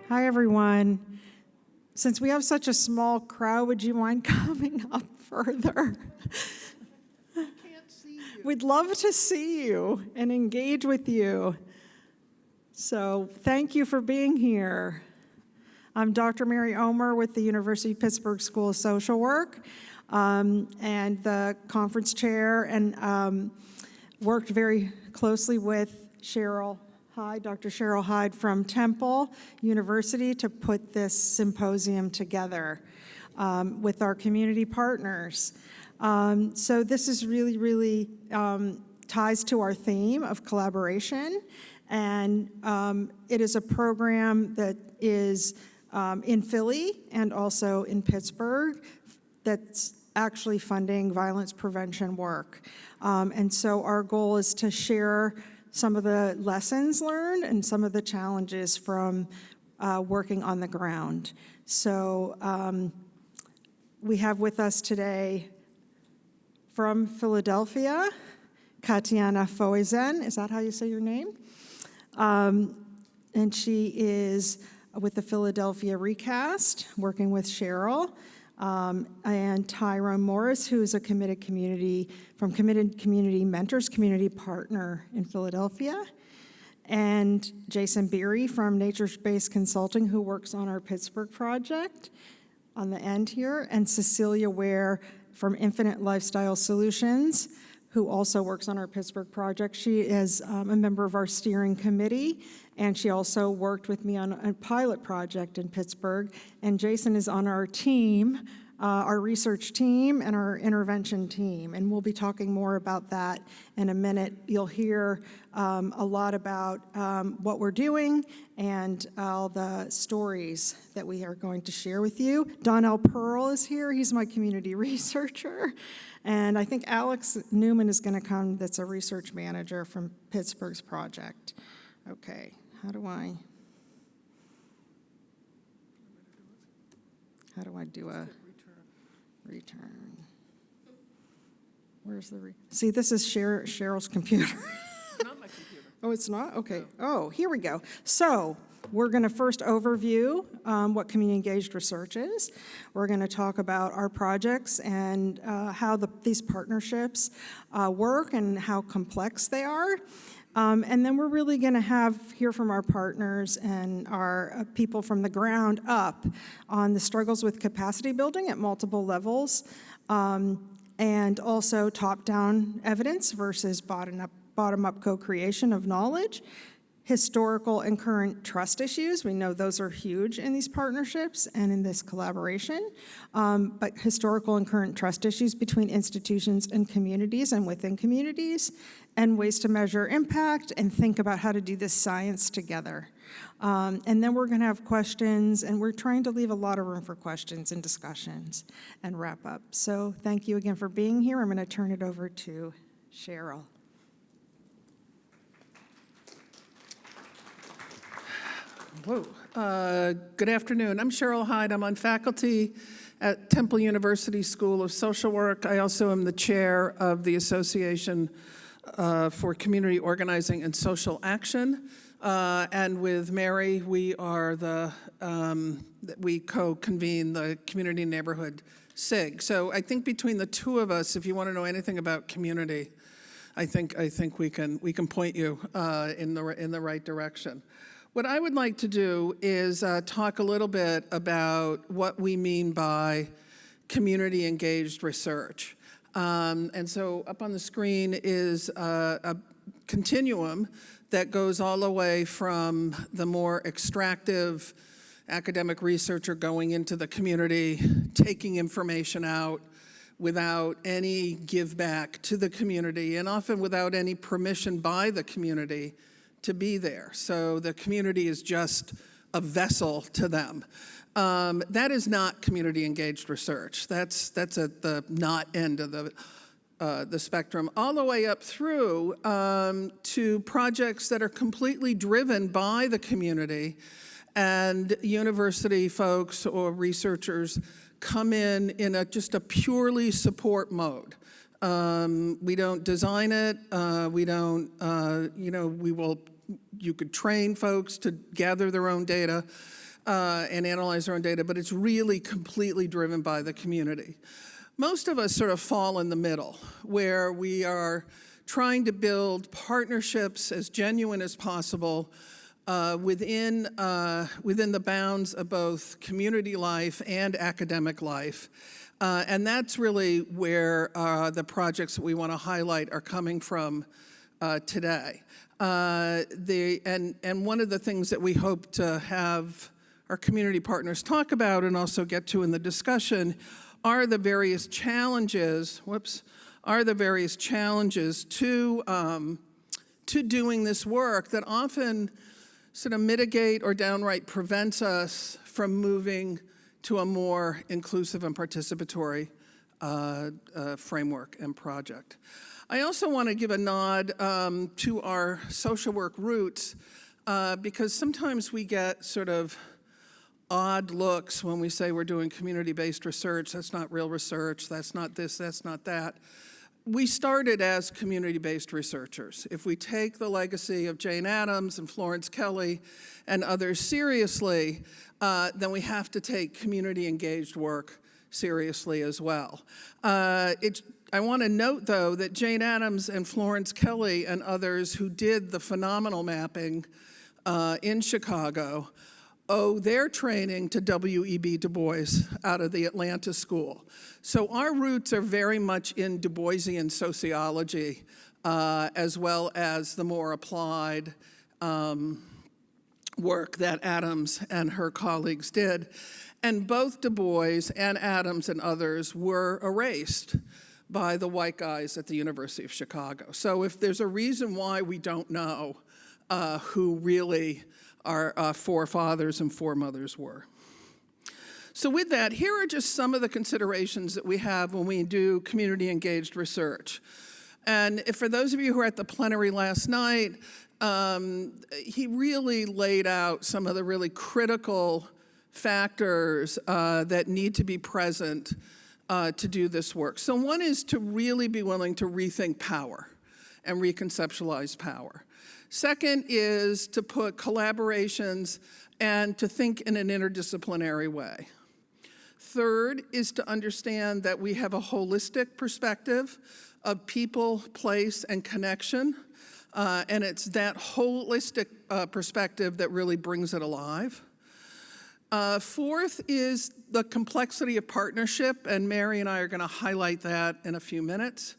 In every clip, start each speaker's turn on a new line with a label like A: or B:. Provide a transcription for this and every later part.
A: Hi, everyone. Since we have such a small crowd, would you mind coming up further?
B: I can't see you.
A: We'd love to see you and engage with you. So thank you for being here. I'm Dr. Mary Ohmer with the University of Pittsburgh School of Social Work and the conference chair, and worked very closely with Cheryl Hyde, Dr. Cheryl Hyde from Temple University to put this symposium together with our community partners. So this is really ties to our theme of collaboration, and it is a program that is in Philly and also in Pittsburgh that's actually funding violence prevention work. And so our goal is to share some of the lessons learned and some of the challenges from working on the ground. So we have with us today from Philadelphia, Katiana Foizen. Is that how you say your name? And she is with the Philadelphia ReCAST, working with Cheryl, and Tyrone Morris, who is a committed community mentors community partner in Philadelphia, and Jason Beery from Nature-Based Consulting, who works on our Pittsburgh project on the end here, and Cecelia Ware from Infinite Lifestyle Solutions, who also works on our Pittsburgh project. She is a member of our steering committee, and she also worked with me on a pilot project in Pittsburgh. And Jason is on our team, our research team and our intervention team, and we'll be talking more about that in a minute. You'll hear a lot about what we're doing and all the stories that we are going to share with you. Donnell Pearl is here. He's my community researcher. And I think Alex Newman is going to come, that's a research manager from Pittsburgh's project. Okay, how do I do a return? Where's the see, this is Cheryl's computer.
B: Not my computer.
A: Oh, it's not? Okay.
B: No.
A: Oh, here we go. So we're going to first overview what community engaged research is. We're going to talk about our projects and how these partnerships work and how complex they are. And then we're really going to hear from our partners and our people from the ground up on the struggles with capacity building at multiple levels, and also top-down evidence versus bottom-up co-creation of knowledge, historical and current trust issues. We know those are huge in these partnerships and in this collaboration, but historical and current trust issues between institutions and communities and within communities, and ways to measure impact and think about how to do this science together. And then we're going to have questions, and we're trying to leave a lot of room for questions and discussions and wrap up. So thank you again for being here. I'm going to turn it over to Cheryl.
B: Whoa. Good afternoon. I'm Cheryl Hyde. I'm on faculty at Temple University School of Social Work. I also am the chair of the Association for Community Organizing and Social Action. And with Mary, we co-convene the Community Neighborhood SIG. So I think between the two of us, if you want to know anything about community, I think we can point you in the right direction. What I would like to do is talk a little bit about what we mean by community engaged research. And so up on the screen is a continuum that goes all the way from the more extractive academic researcher going into the community, taking information out without any give back to the community, and often without any permission by the community to be there. So the community is just a vessel to them. That is not community engaged research. That's at the not end of the spectrum, all the way up through to projects that are completely driven by the community, and university folks or researchers come in just a purely support mode. We don't design it. We don't, you could train folks to gather their own data. and analyze our own data, but it's really completely driven by the community. Most of us sort of fall in the middle, where we are trying to build partnerships as genuine as possible within the bounds of both community life and academic life. And that's really where the projects that we want to highlight are coming from today. And one of the things that we hope to have our community partners talk about and also get to in the discussion are the various challenges, to doing this work that often sort of mitigate or downright prevents us from moving to a more inclusive and participatory framework and project. I also want to give a nod to our social work roots because sometimes we get sort of odd looks when we say we're doing community-based research. That's not real research, that's not this, that's not that. We started as community-based researchers. If we take the legacy of Jane Addams and Florence Kelley and others seriously, then we have to take community-engaged work seriously as well. I want to note, though, that Jane Addams and Florence Kelley and others who did the phenomenal mapping in Chicago owe their training to W.E.B. Du Bois out of the Atlanta School. So our roots are very much in Du Boisian sociology, as well as the more applied work that Addams and her colleagues did. And both Du Bois and Addams and others were erased by the white guys at the University of Chicago. So if there's a reason why we don't know who really our forefathers and foremothers were. So with that, here are just some of the considerations that we have when we do community-engaged research. And for those of you who were at the plenary last night, he really laid out some of the really critical factors that need to be present to do this work. So one is to really be willing to rethink power and reconceptualize power. Second is to put collaborations and to think in an interdisciplinary way. Third is to understand that we have a holistic perspective of people, place, and connection, and it's that holistic perspective that really brings it alive. Fourth is the complexity of partnership, and Mary and I are going to highlight that in a few minutes.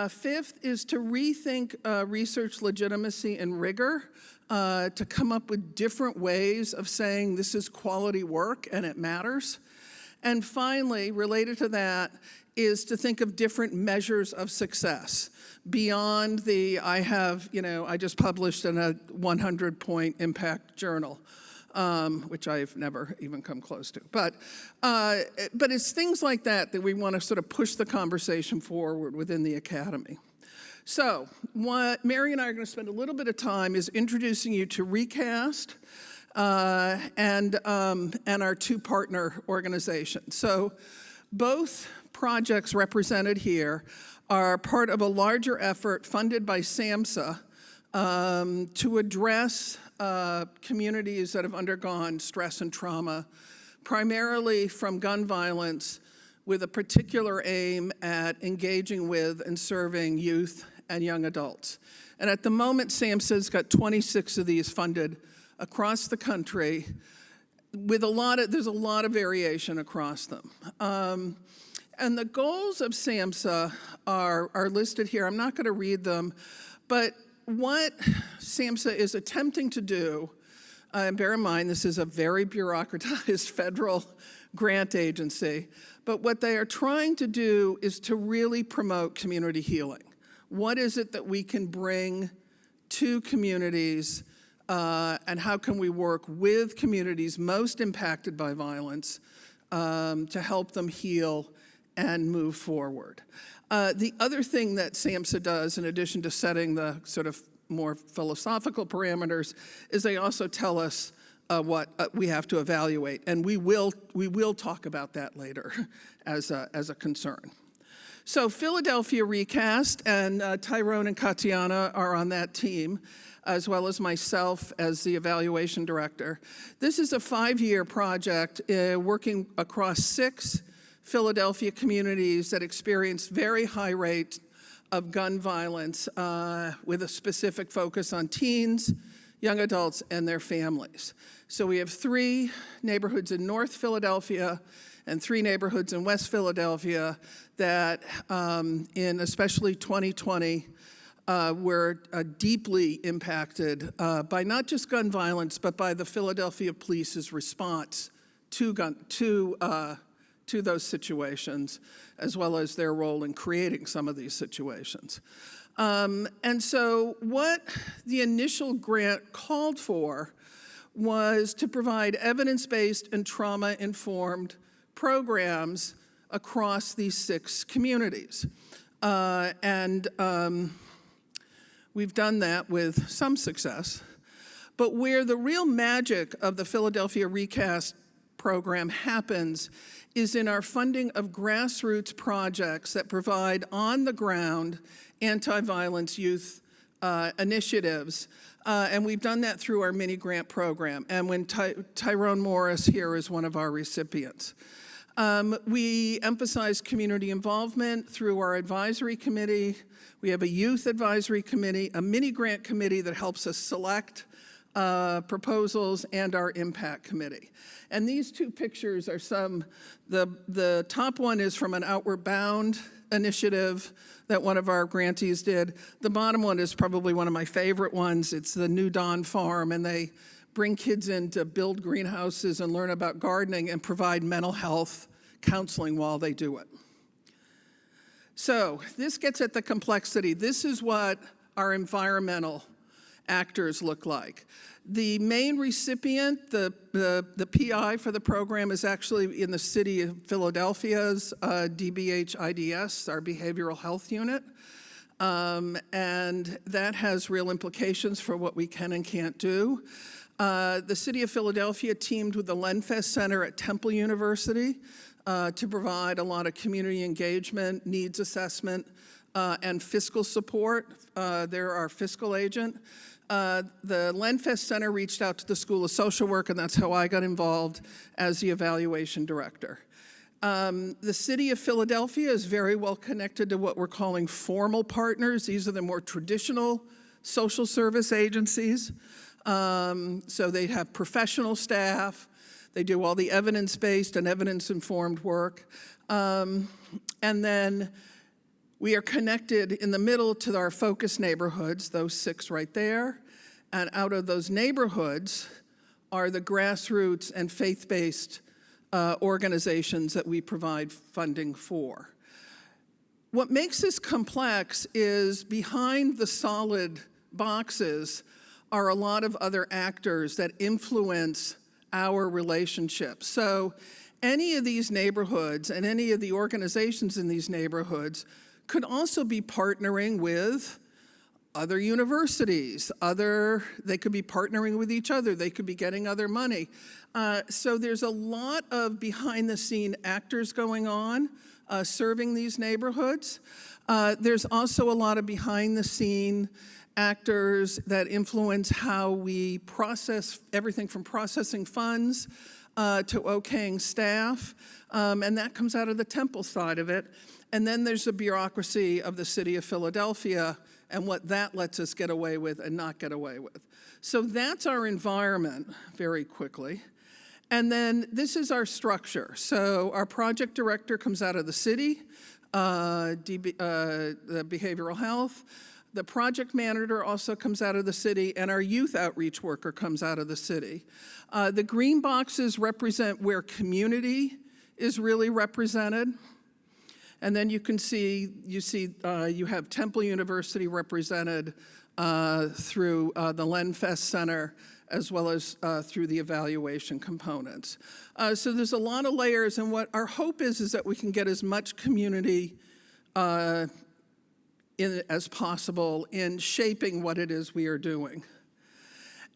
B: Fifth is to rethink research legitimacy and rigor, to come up with different ways of saying this is quality work and it matters. And finally, related to that, is to think of different measures of success beyond the I just published in a 100-point impact journal. Which I've never even come close to. But it's things like that that we want to sort of push the conversation forward within the academy. So what Mary and I are going to spend a little bit of time is introducing you to ReCAST and our two partner organizations. So both projects represented here are part of a larger effort funded by SAMHSA to address communities that have undergone stress and trauma, primarily from gun violence, with a particular aim at engaging with and serving youth and young adults. And at the moment, SAMHSA's got 26 of these funded across the country, with there's a lot of variation across them. And the goals of SAMHSA are listed here. I'm not going to read them, but what SAMHSA is attempting to do, and bear in mind this is a very bureaucratized federal grant agency, but what they are trying to do is to really promote community healing. What is it that we can bring to communities, and how can we work with communities most impacted by violence to help them heal and move forward? The other thing that SAMHSA does, in addition to setting the sort of more philosophical parameters, is they also tell us what we have to evaluate, and we will talk about that later as a concern. So Philadelphia ReCAST and Tyrone and Katiana are on that team, as well as myself as the evaluation director. This is a 5-year project working across 6 Philadelphia communities that experience very high rates of gun violence with a specific focus on teens, young adults, and their families. So we have 3 neighborhoods in North Philadelphia and 3 neighborhoods in West Philadelphia that in especially 2020 were deeply impacted by not just gun violence, but by the Philadelphia Police's response to those situations, as well as their role in creating some of these situations. And so what the initial grant called for was to provide evidence-based and trauma-informed programs across these 6 communities. We've done that with some success. But where the real magic of the Philadelphia ReCAST program happens is in our funding of grassroots projects that provide on-the-ground anti-violence youth initiatives. And we've done that through our mini grant program. And when Tyrone Morris here is one of our recipients. We emphasize community involvement through our advisory committee. We have a youth advisory committee, a mini grant committee that helps us select proposals, and our impact committee. And these 2 pictures are the top one is from an Outward Bound initiative that one of our grantees did. The bottom one is probably one of my favorite ones. It's the New Dawn Farm, and they bring kids in to build greenhouses and learn about gardening and provide mental health counseling while they do it. So this gets at the complexity. This is what our environmental actors look like. The main recipient, the PI for the program, is actually in the city of Philadelphia's DBH-IDS, our behavioral health unit. And that has real implications for what we can and can't do. The city of Philadelphia teamed with the Lenfest Center at Temple University to provide a lot of community engagement, needs assessment, and fiscal support. They're our fiscal agent. The Lenfest Center reached out to the School of Social Work, and that's how I got involved as the evaluation director. The city of Philadelphia is very well connected to what we're calling formal partners. These are the more traditional social service agencies. So they have professional staff. They do all the evidence-based and evidence-informed work. And then we are connected in the middle to our focus neighborhoods, those 6 right there. And out of those neighborhoods are the grassroots and faith-based organizations that we provide funding for. What makes this complex is behind the solid boxes are a lot of other actors that influence our relationships. So any of these neighborhoods and any of the organizations in these neighborhoods could also be partnering with other universities, they could be partnering with each other, they could be getting other money. So there's a lot of behind-the-scene actors going on serving these neighborhoods. There's also a lot of behind-the-scene actors that influence how we process everything from processing funds to okaying staff, and that comes out of the Temple side of it. And then there's the bureaucracy of the city of Philadelphia and what that lets us get away with and not get away with. So that's our environment, very quickly. And then this is our structure. So our project director comes out of the city, the behavioral health. The project manager also comes out of the city, and our youth outreach worker comes out of the city. The green boxes represent where community is really represented. And then you have Temple University represented through the Lenfest Center, as well as through the evaluation components. So there's a lot of layers, and what our hope is that we can get as much community in as possible in shaping what it is we are doing.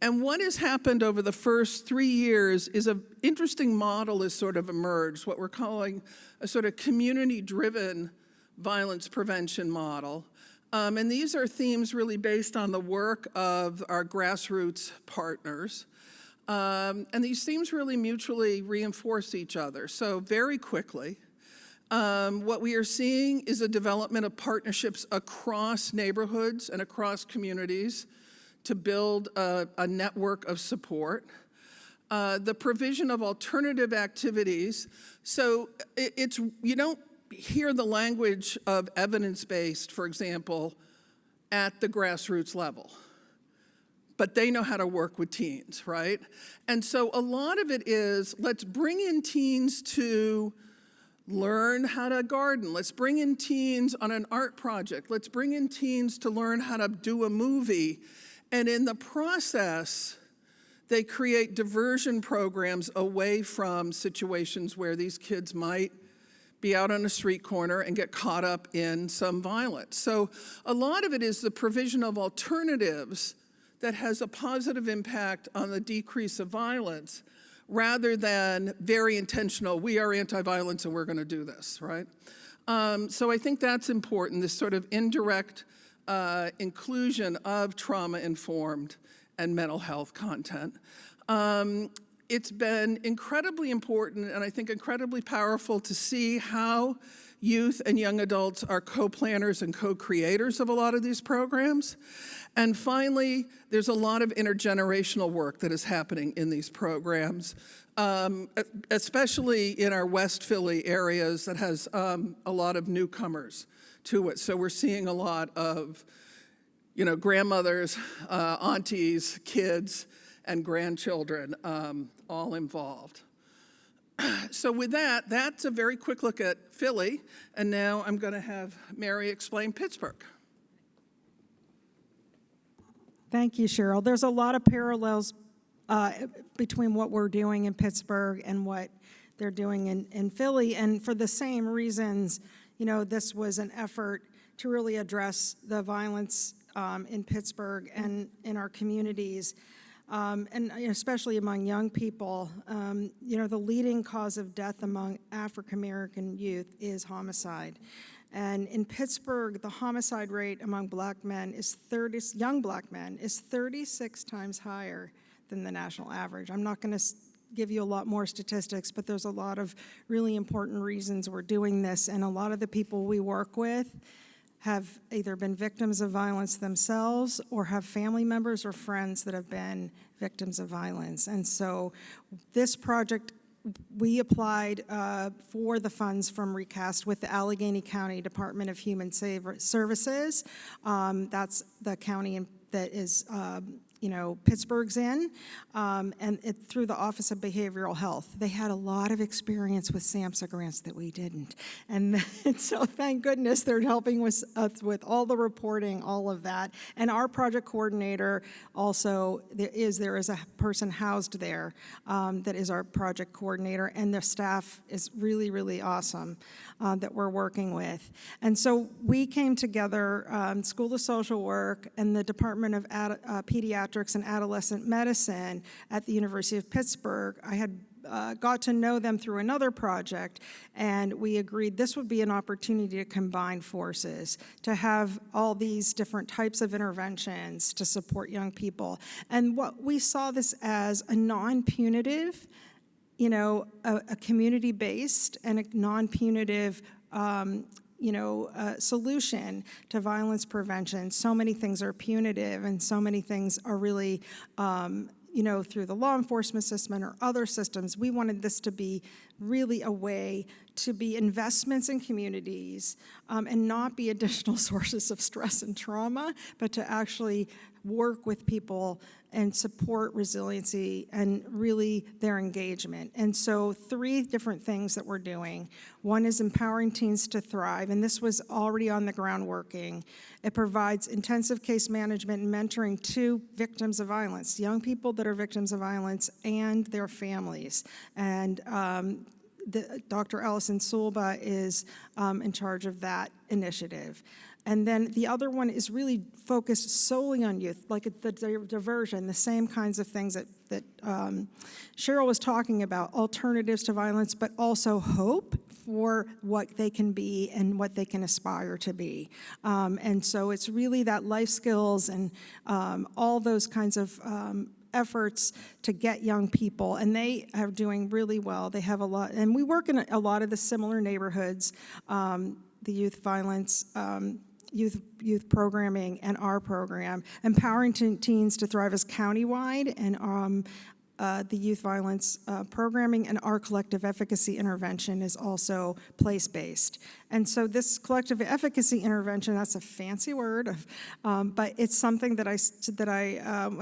B: And what has happened over the first 3 years is an interesting model has sort of emerged, what we're calling a sort of community-driven violence prevention model. And these are themes really based on the work of our grassroots partners. And these themes really mutually reinforce each other. So very quickly, what we are seeing is a development of partnerships across neighborhoods and across communities to build a network of support. The provision of alternative activities. So you don't hear the language of evidence-based, for example, at the grassroots level. But they know how to work with teens, right? And so a lot of it is, let's bring in teens to learn how to garden. Let's bring in teens on an art project. Let's bring in teens to learn how to do a movie. And in the process, they create diversion programs away from situations where these kids might be out on a street corner and get caught up in some violence. So a lot of it is the provision of alternatives that has a positive impact on the decrease of violence rather than very intentional, we are anti-violence and we're going to do this, right? So I think that's important, this sort of indirect inclusion of trauma-informed and mental health content. It's been incredibly important and I think incredibly powerful to see how youth and young adults are co-planners and co-creators of a lot of these programs. And finally, there's a lot of intergenerational work that is happening in these programs, especially in our West Philly areas that has a lot of newcomers to it. So we're seeing a lot of, grandmothers, aunties, kids, and grandchildren all involved. So with that, that's a very quick look at Philly, and now I'm going to have Mary explain Pittsburgh.
A: Thank you, Cheryl. There's a lot of parallels between what we're doing in Pittsburgh and what they're doing in Philly, and for the same reasons, this was an effort to really address the violence in Pittsburgh and in our communities. And especially among young people, the leading cause of death among African-American youth is homicide. And in Pittsburgh, the homicide rate among young black men is 36 times higher than the national average. I'm not going to give you a lot more statistics, but there's a lot of really important reasons we're doing this. And a lot of the people we work with have either been victims of violence themselves or have family members or friends that have been victims of violence. And so this project, we applied for the funds from ReCAST with the Allegheny County Department of Human Services. That's the county that is Pittsburgh's in, and through the Office of Behavioral Health. They had a lot of experience with SAMHSA grants that we didn't. And so thank goodness they're helping us with all the reporting, all of that. And our project coordinator also, there is a person housed there that is our project coordinator, and the staff is really, really awesome that we're working with. And so we came together, School of Social Work and the Department of Pediatrics and Adolescent Medicine at the University of Pittsburgh. I had got to know them through another project, and we agreed this would be an opportunity to combine forces, to have all these different types of interventions to support young people. And what we saw this as a non-punitive, a community-based and a non-punitive solution to violence prevention. So many things are punitive and so many things are really, through the law enforcement system or other systems. We wanted this to be really a way to be investments in communities and not be additional sources of stress and trauma, but to actually work with people and support resiliency and really their engagement. And so 3 different things that we're doing. One is empowering teens to thrive, and this was already on the ground working. It provides intensive case management and mentoring to victims of violence, young people that are victims of violence and their families. And Dr. Allison Sulba is in charge of that initiative. And then the other one is really focused solely on youth, like the diversion, the same kinds of things that Cheryl was talking about, alternatives to violence, but also hope for what they can be and what they can aspire to be. And so it's really that life skills and all those kinds of efforts to get young people, and they are doing really well. They have a lot, and we work in a lot of the similar neighborhoods, the youth violence, youth programming, and our program. Empowering teens to thrive is countywide, and the youth violence programming and our collective efficacy intervention is also place-based. And so this collective efficacy intervention, that's a fancy word, but it's something that I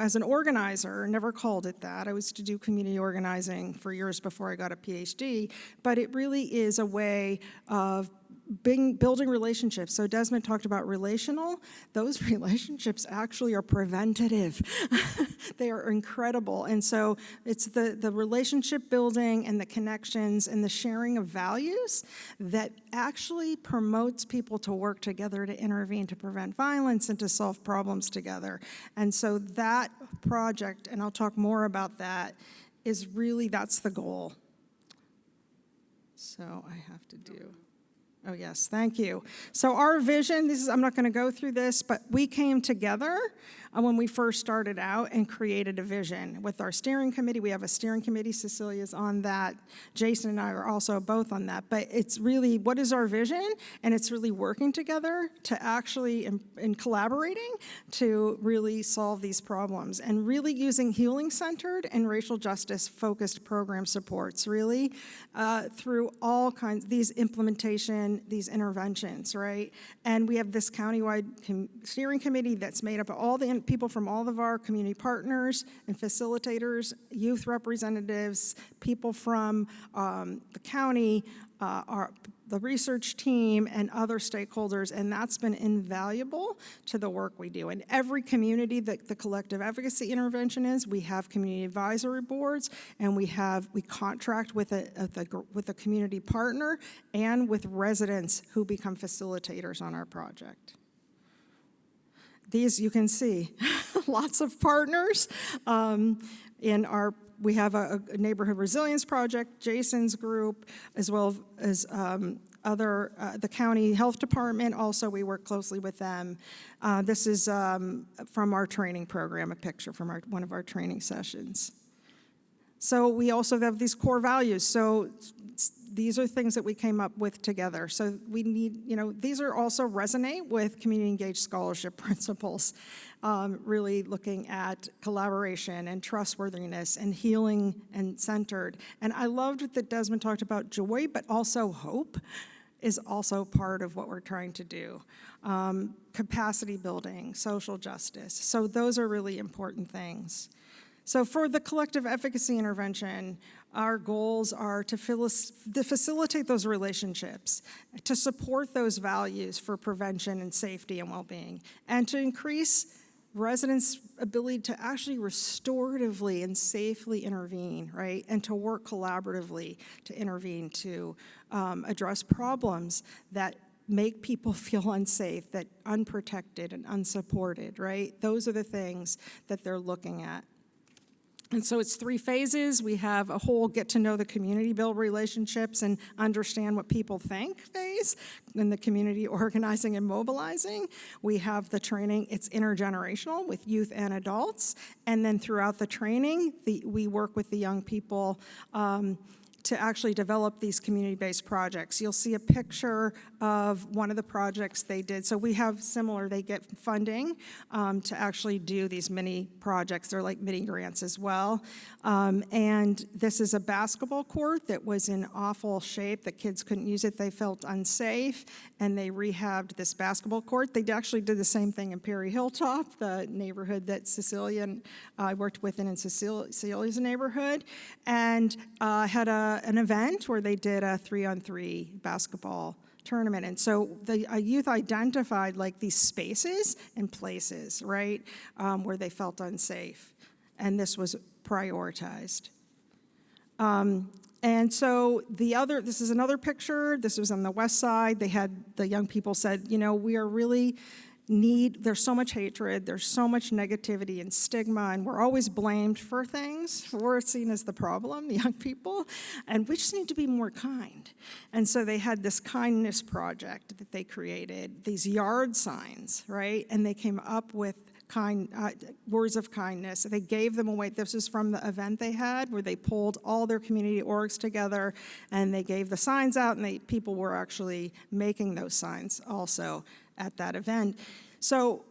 A: as an organizer, never called it that. I was to do community organizing for years before I got a PhD, but it really is a way of building relationships. So Desmond talked about relational. Those relationships actually are preventative. They are incredible. And so it's the relationship building and the connections and the sharing of values that actually promotes people to work together to intervene, to prevent violence, and to solve problems together. And so that project, and I'll talk more about that, is really, that's the goal. So I have to do... Oh, yes, thank you. So our vision, I'm not going to go through this, but we came together when we first started out and created a vision with our steering committee. We have a steering committee. Cecilia's on that. Jason and I are also both on that. But it's really, what is our vision? And it's really working together to actually, and collaborating to really solve these problems, and really using healing-centered and racial justice-focused program supports, really, through all kinds, these these interventions, right? And we have this countywide steering committee that's made up of all the people from all of our community partners and facilitators, youth representatives, people from the county, the research team, and other stakeholders, and that's been invaluable to the work we do. In every community that the collective advocacy intervention is, we have community advisory boards, and we contract with a community partner and with residents who become facilitators on our project. These, you can see, lots of partners we have a neighborhood resilience project, Jason's group, as well as the county health department. Also, we work closely with them. This is from our training program, a picture from one of our training sessions. So we also have these core values. So these are things that we came up with together. So we need, these are also resonate with community engaged scholarship principles, really looking at collaboration and trustworthiness and healing and centered. And I loved that Desmond talked about joy, but also hope is also part of what we're trying to do. Capacity building, social justice. So those are really important things. So for the collective efficacy intervention, our goals are to facilitate those relationships, to support those values for prevention and safety and well-being, and to increase residents' ability to actually restoratively and safely intervene, right? And to work collaboratively to intervene, to address problems that make people feel unsafe, that unprotected and unsupported, right? Those are the things that they're looking at. And so it's 3 phases. We have a whole get to know the community, build relationships, and understand what people think phase in the community organizing and mobilizing. We have the training, it's intergenerational with youth and adults. And then throughout the training, we work with the young people to actually develop these community-based projects. You'll see a picture of one of the projects they did. So we have similar, they get funding to actually do these mini projects. They're like mini grants as well. And this is a basketball court that was in awful shape. The kids couldn't use it. They felt unsafe, and they rehabbed this basketball court. They actually did the same thing in Perry Hilltop, the neighborhood that Cecelia and I worked with in Cecilia's neighborhood, and had an event where they did a 3-on-3 basketball tournament. And so the youth identified like these spaces and places, right, where they felt unsafe. And this was prioritized. And so this is another picture. This was on the west side. The young people said, we are really there's so much hatred, there's so much negativity and stigma, and we're always blamed for things. We're seen as the problem, the young people, and we just need to be more kind. And so they had this kindness project that they created, these yard signs, right? And they came up with words of kindness. They gave them away. This is from the event they had where they pulled all their community orgs together and they gave the signs out, and people were actually making those signs also at that event. So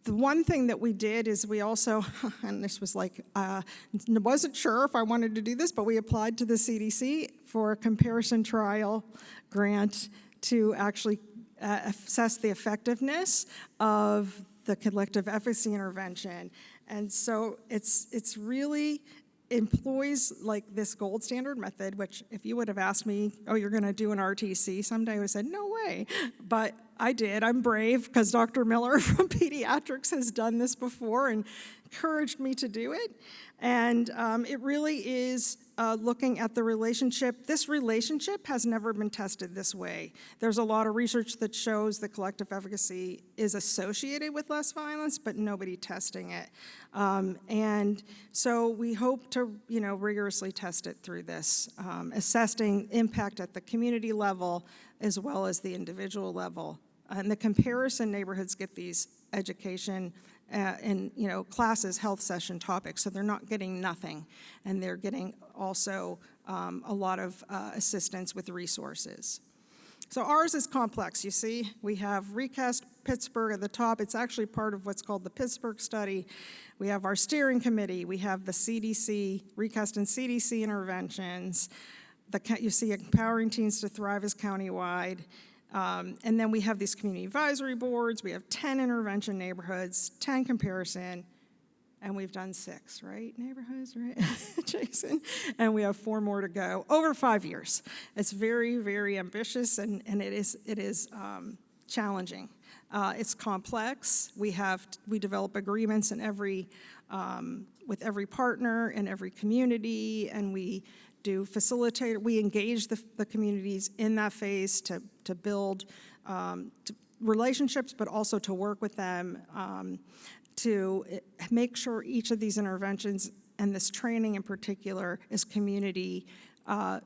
A: the one thing that we did is we also, and this was like, I wasn't sure if I wanted to do this, but we applied to the CDC for a comparison trial grant to actually assess the effectiveness of the collective efficacy intervention. And so it's really employs like this gold standard method, which if you would have asked me, oh, you're going to do an RTC someday, I would have said, no way. But I did. I'm brave because Dr. Miller from Pediatrics has done this before and encouraged me to do it. And it really is looking at the relationship. This relationship has never been tested this way. There's a lot of research that shows that collective efficacy is associated with less violence, but nobody testing it. And so we hope to, rigorously test it through this, assessing impact at the community level as well as the individual level. And the comparison neighborhoods get these education and classes, health session topics, so they're not getting nothing, and they're getting also a lot of assistance with resources. So ours is complex, you see. We have ReCAST Pittsburgh at the top. It's actually part of what's called the Pittsburgh study. We have our steering committee. We have the CDC, ReCAST and CDC interventions. You see empowering teens to thrive is countywide. And then we have these community advisory boards. We have 10 intervention neighborhoods, 10 comparison, and we've done 6, right? Neighborhoods, right, Jason? And we have 4 more to go over 5 years. It's very, very ambitious, and it is challenging. It's complex. We develop agreements with every partner in every community, and we do facilitate. We engage the communities in that phase to build relationships, but also to work with them to make sure each of these interventions and this training in particular is community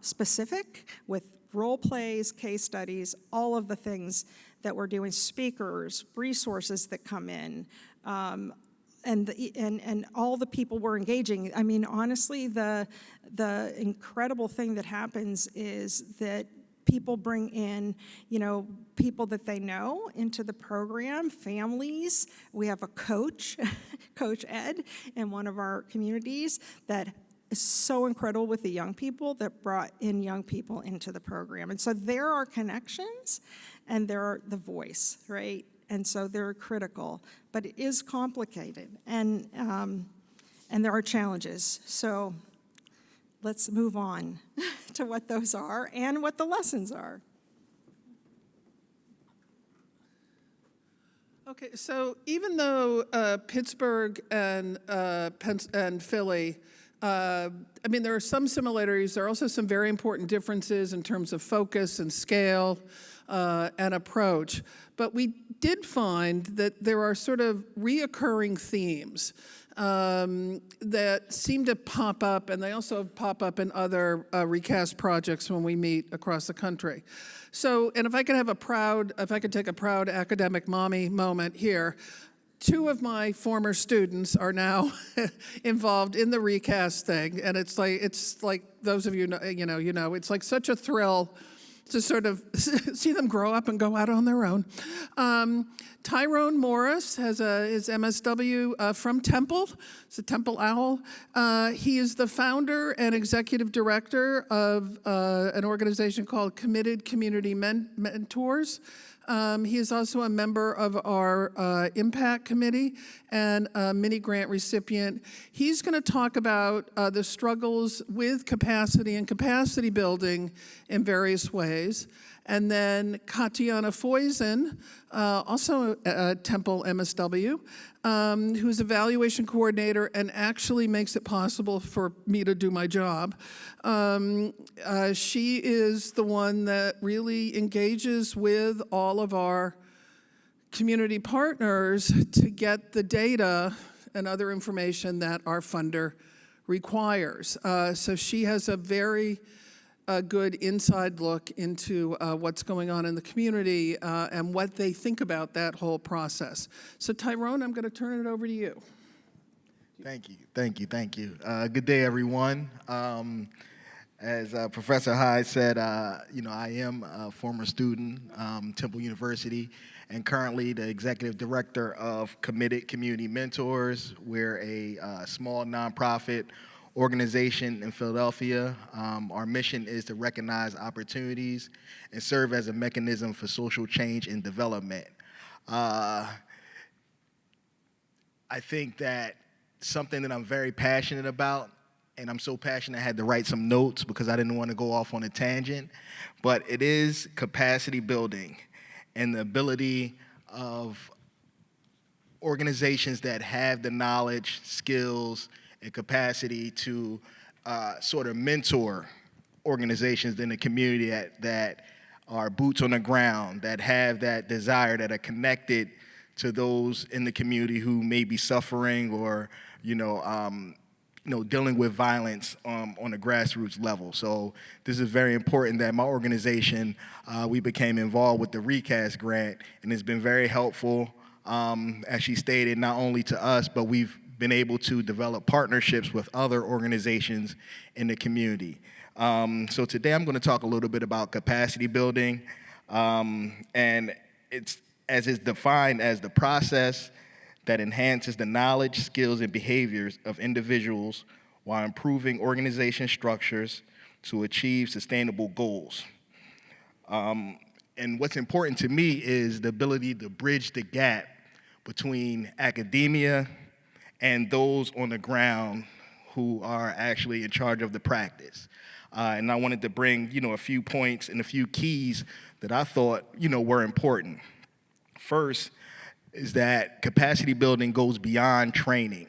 A: specific with role plays, case studies, all of the things that we're doing, speakers, resources that come in, and all the people we're engaging. I mean, honestly, the incredible thing that happens is that people bring in, people that they know into the program, families. We have a coach, Coach Ed, in one of our communities that is so incredible with the young people that brought in young people into the program. And so there are connections and there are the voice, right? And so they're critical, but it is complicated, and there are challenges. So let's move on to what those are and what the lessons are.
B: Okay, so even though Pittsburgh and Philly, there are some similarities. There are also some very important differences in terms of focus and scale and approach. But we did find that there are sort of reoccurring themes that seem to pop up, and they also pop up in other ReCAST projects when we meet across the country. So, and if I could take a proud academic mommy moment here, 2 of my former students are now involved in the ReCAST thing, and it's like those of you know, it's like such a thrill to sort of see them grow up and go out on their own. Tyrone Morris has his MSW from Temple. He's a Temple owl. He is the founder and executive director of an organization called Committed Community Mentors. He is also a member of our impact committee and a mini grant recipient. He's going to talk about the struggles with capacity and capacity building in various ways. And then Katiana Foizen, also a Temple MSW, who's evaluation coordinator and actually makes it possible for me to do my job. She is the one that really engages with all of our community partners to get the data and other information that our funder requires. So she has a very good inside look into what's going on in the community and what they think about that whole process. So Tyrone, I'm going to turn it over to you.
C: Thank you. Good day, everyone. As Professor Hyde said, I am a former student, Temple University, and currently the executive director of Committed Community Mentors. We're a small nonprofit organization in Philadelphia. Our mission is to recognize opportunities and serve as a mechanism for social change and development. I think that something that I'm very passionate about, and I'm so passionate I had to write some notes because I didn't want to go off on a tangent, but it is capacity building and the ability of organizations that have the knowledge, skills, and capacity to sort of mentor organizations in the community that are boots on the ground, that have that desire, that are connected to those in the community who may be suffering or, dealing with violence on a grassroots level. So this is very important that my organization, we became involved with the ReCAST grant, and it's been very helpful, as she stated, not only to us, but we've been able to develop partnerships with other organizations in the community. So today I'm going to talk a little bit about capacity building, and it's defined as the process that enhances the knowledge, skills, and behaviors of individuals while improving organization structures to achieve sustainable goals. And what's important to me is the ability to bridge the gap between academia and those on the ground who are actually in charge of the practice. And I wanted to bring, a few points and a few keys that I thought, were important. First is that capacity building goes beyond training.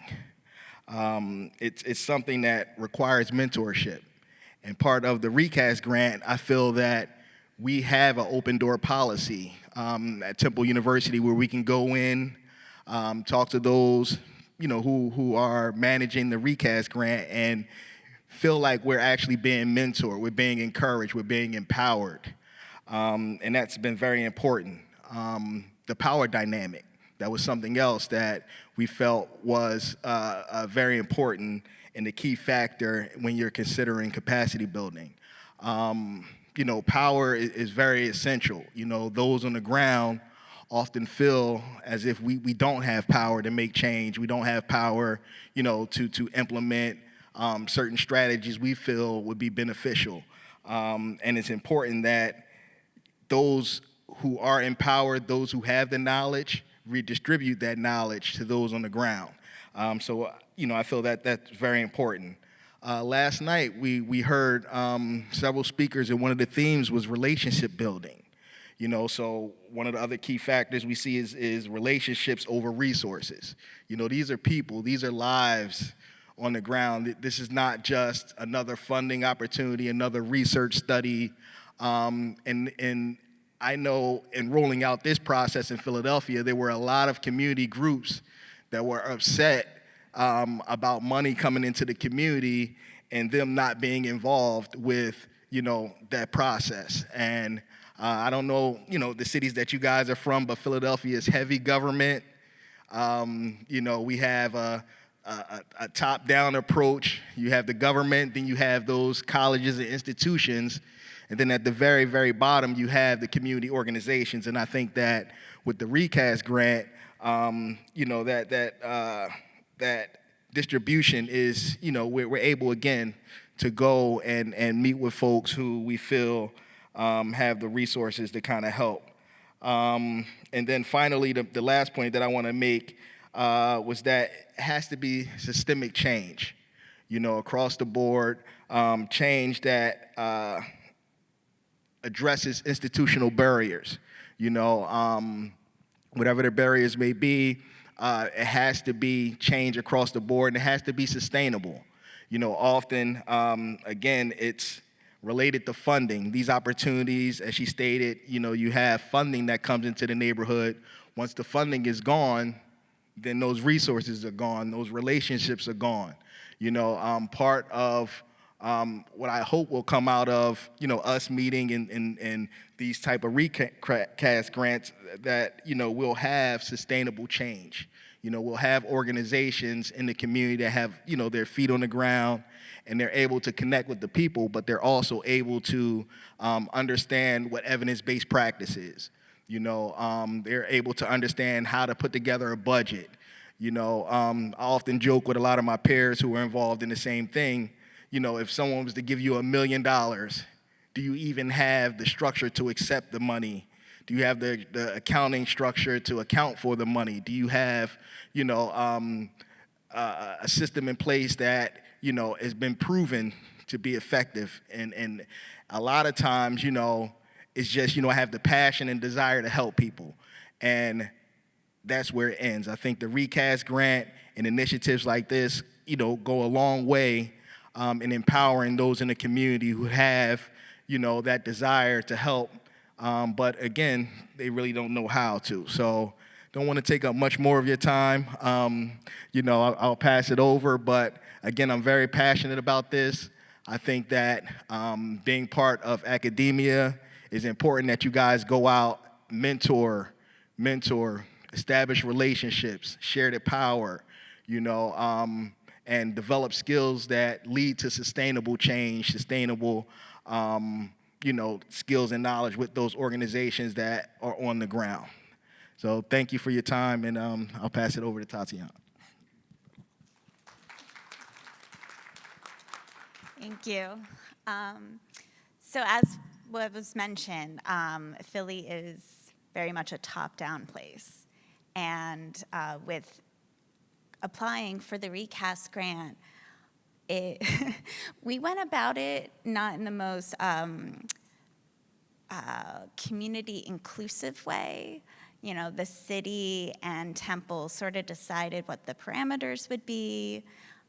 C: It's something that requires mentorship. And part of the ReCAST grant, I feel that we have an open door policy at Temple University where we can go in, talk to those, who are managing the ReCAST grant and feel like we're actually being mentored, we're being encouraged, we're being empowered. And that's been very important. The power dynamic, that was something else that we felt was very important and a key factor when you're considering capacity building. Power is very essential. Those on the ground often feel as if we don't have power to make change. We don't have power, to implement certain strategies we feel would be beneficial. And it's important that those who are empowered, those who have the knowledge, redistribute that knowledge to those on the ground. So I feel that that's very important. Last night, we heard several speakers, and one of the themes was relationship building. So one of the other key factors we see is relationships over resources. These are people, these are lives on the ground. This is not just another funding opportunity, another research study. And I know in rolling out this process in Philadelphia, there were a lot of community groups that were upset about money coming into the community and them not being involved with, that process. And I don't know, the cities that you guys are from, but Philadelphia is heavy government. We have a top-down approach. You have the government, then you have those colleges and institutions, and then at the very, very bottom, you have the community organizations. And I think that with the ReCAST grant, that distribution is, we're able, again, to go and meet with folks who we feel have the resources to kind of help. And then finally, the last point that I want to make was that it has to be systemic change, across the board, change that addresses institutional barriers. Whatever the barriers may be, it has to be change across the board, and it has to be sustainable. Often, again, it's related to funding. These opportunities, as she stated, you have funding that comes into the neighborhood Once the funding is gone, then those resources are gone, those relationships are gone. Part of what I hope will come out of, us meeting and these type of ReCAST grants, that, we'll have sustainable change. We'll have organizations in the community that have, their feet on the ground, and they're able to connect with the people, but they're also able to understand what evidence-based practice is. They're able to understand how to put together a budget. I often joke with a lot of my peers who are involved in the same thing. If someone was to give you $1 million, do you even have the structure to accept the money? Do you have the accounting structure to account for the money? Do you have, a system in place that, has been proven to be effective? And a lot of times, it's just, I have the passion and desire to help people. And that's where it ends. I think the ReCAST grant and initiatives like this, go a long way in empowering those in the community who have, that desire to help. But again, they really don't know how to. So don't want to take up much more of your time. I'll pass it over. But again, I'm very passionate about this. I think that being part of academia is important, that you guys go out, mentor, establish relationships, share the power, and develop skills that lead to sustainable change, sustainable, skills and knowledge with those organizations that are on the ground. So thank you for your time, and I'll pass it over to Katiana.
D: Thank you. So as what was mentioned, Philly is very much a top-down place. And with applying for the ReCAST grant, we went about it not in the most community inclusive way. The city and Temple sort of decided what the parameters would be.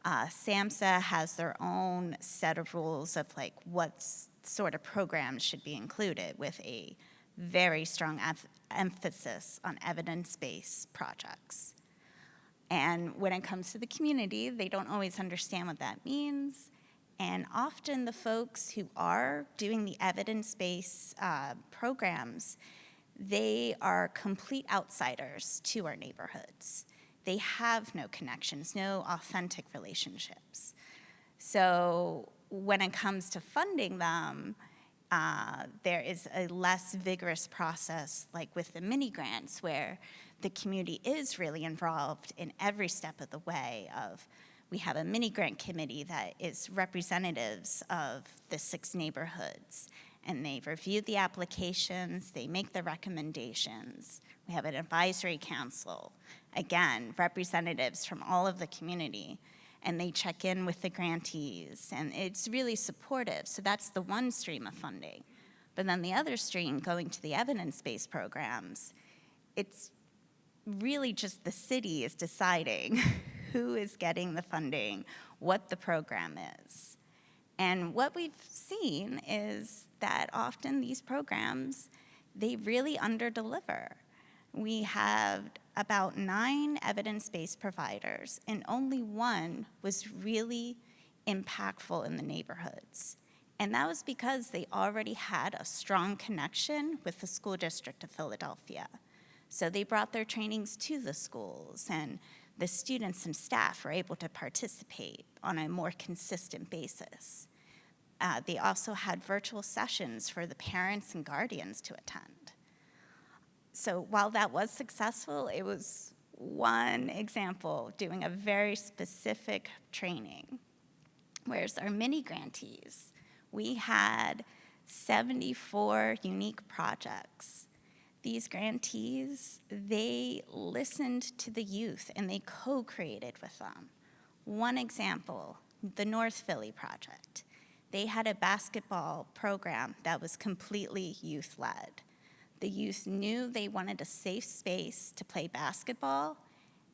D: SAMHSA has their own set of rules of what sort of programs should be included, with a very strong emphasis on evidence-based projects. And when it comes to the community, they don't always understand what that means. And often the folks who are doing the evidence-based programs, they are complete outsiders to our neighborhoods. They have no connections, no authentic relationships. So when it comes to funding them, there is a less vigorous process, like with the mini grants, where the community is really involved in every step of the way. We have a mini grant committee that is representatives of the 6 neighborhoods, and they review the applications, they make the recommendations. We have an advisory council, again, representatives from all of the community, and they check in with the grantees, and it's really supportive. So that's the one stream of funding. But then the other stream, going to the evidence-based programs, it's really just the city is deciding who is getting the funding, what the program is. And what we've seen is that often these programs, they really underdeliver. We have about 9 evidence-based providers, and only one was really impactful in the neighborhoods. And that was because they already had a strong connection with the school district of Philadelphia. So they brought their trainings to the schools, and the students and staff were able to participate on a more consistent basis. They also had virtual sessions for the parents and guardians to attend. So while that was successful, it was one example doing a very specific training. Whereas our mini grantees, we had 74 unique projects. These grantees, they listened to the youth and they co-created with them. One example, the North Philly project. They had a basketball program that was completely youth-led. The youth knew they wanted a safe space to play basketball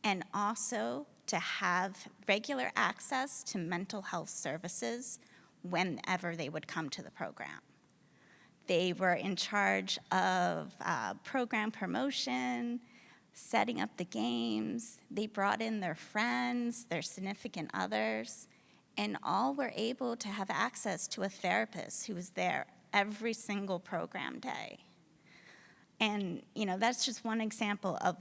D: and also to have regular access to mental health services whenever they would come to the program. They were in charge of program promotion, setting up the games. They brought in their friends, their significant others, and all were able to have access to a therapist who was there every single program day. And, that's just one example of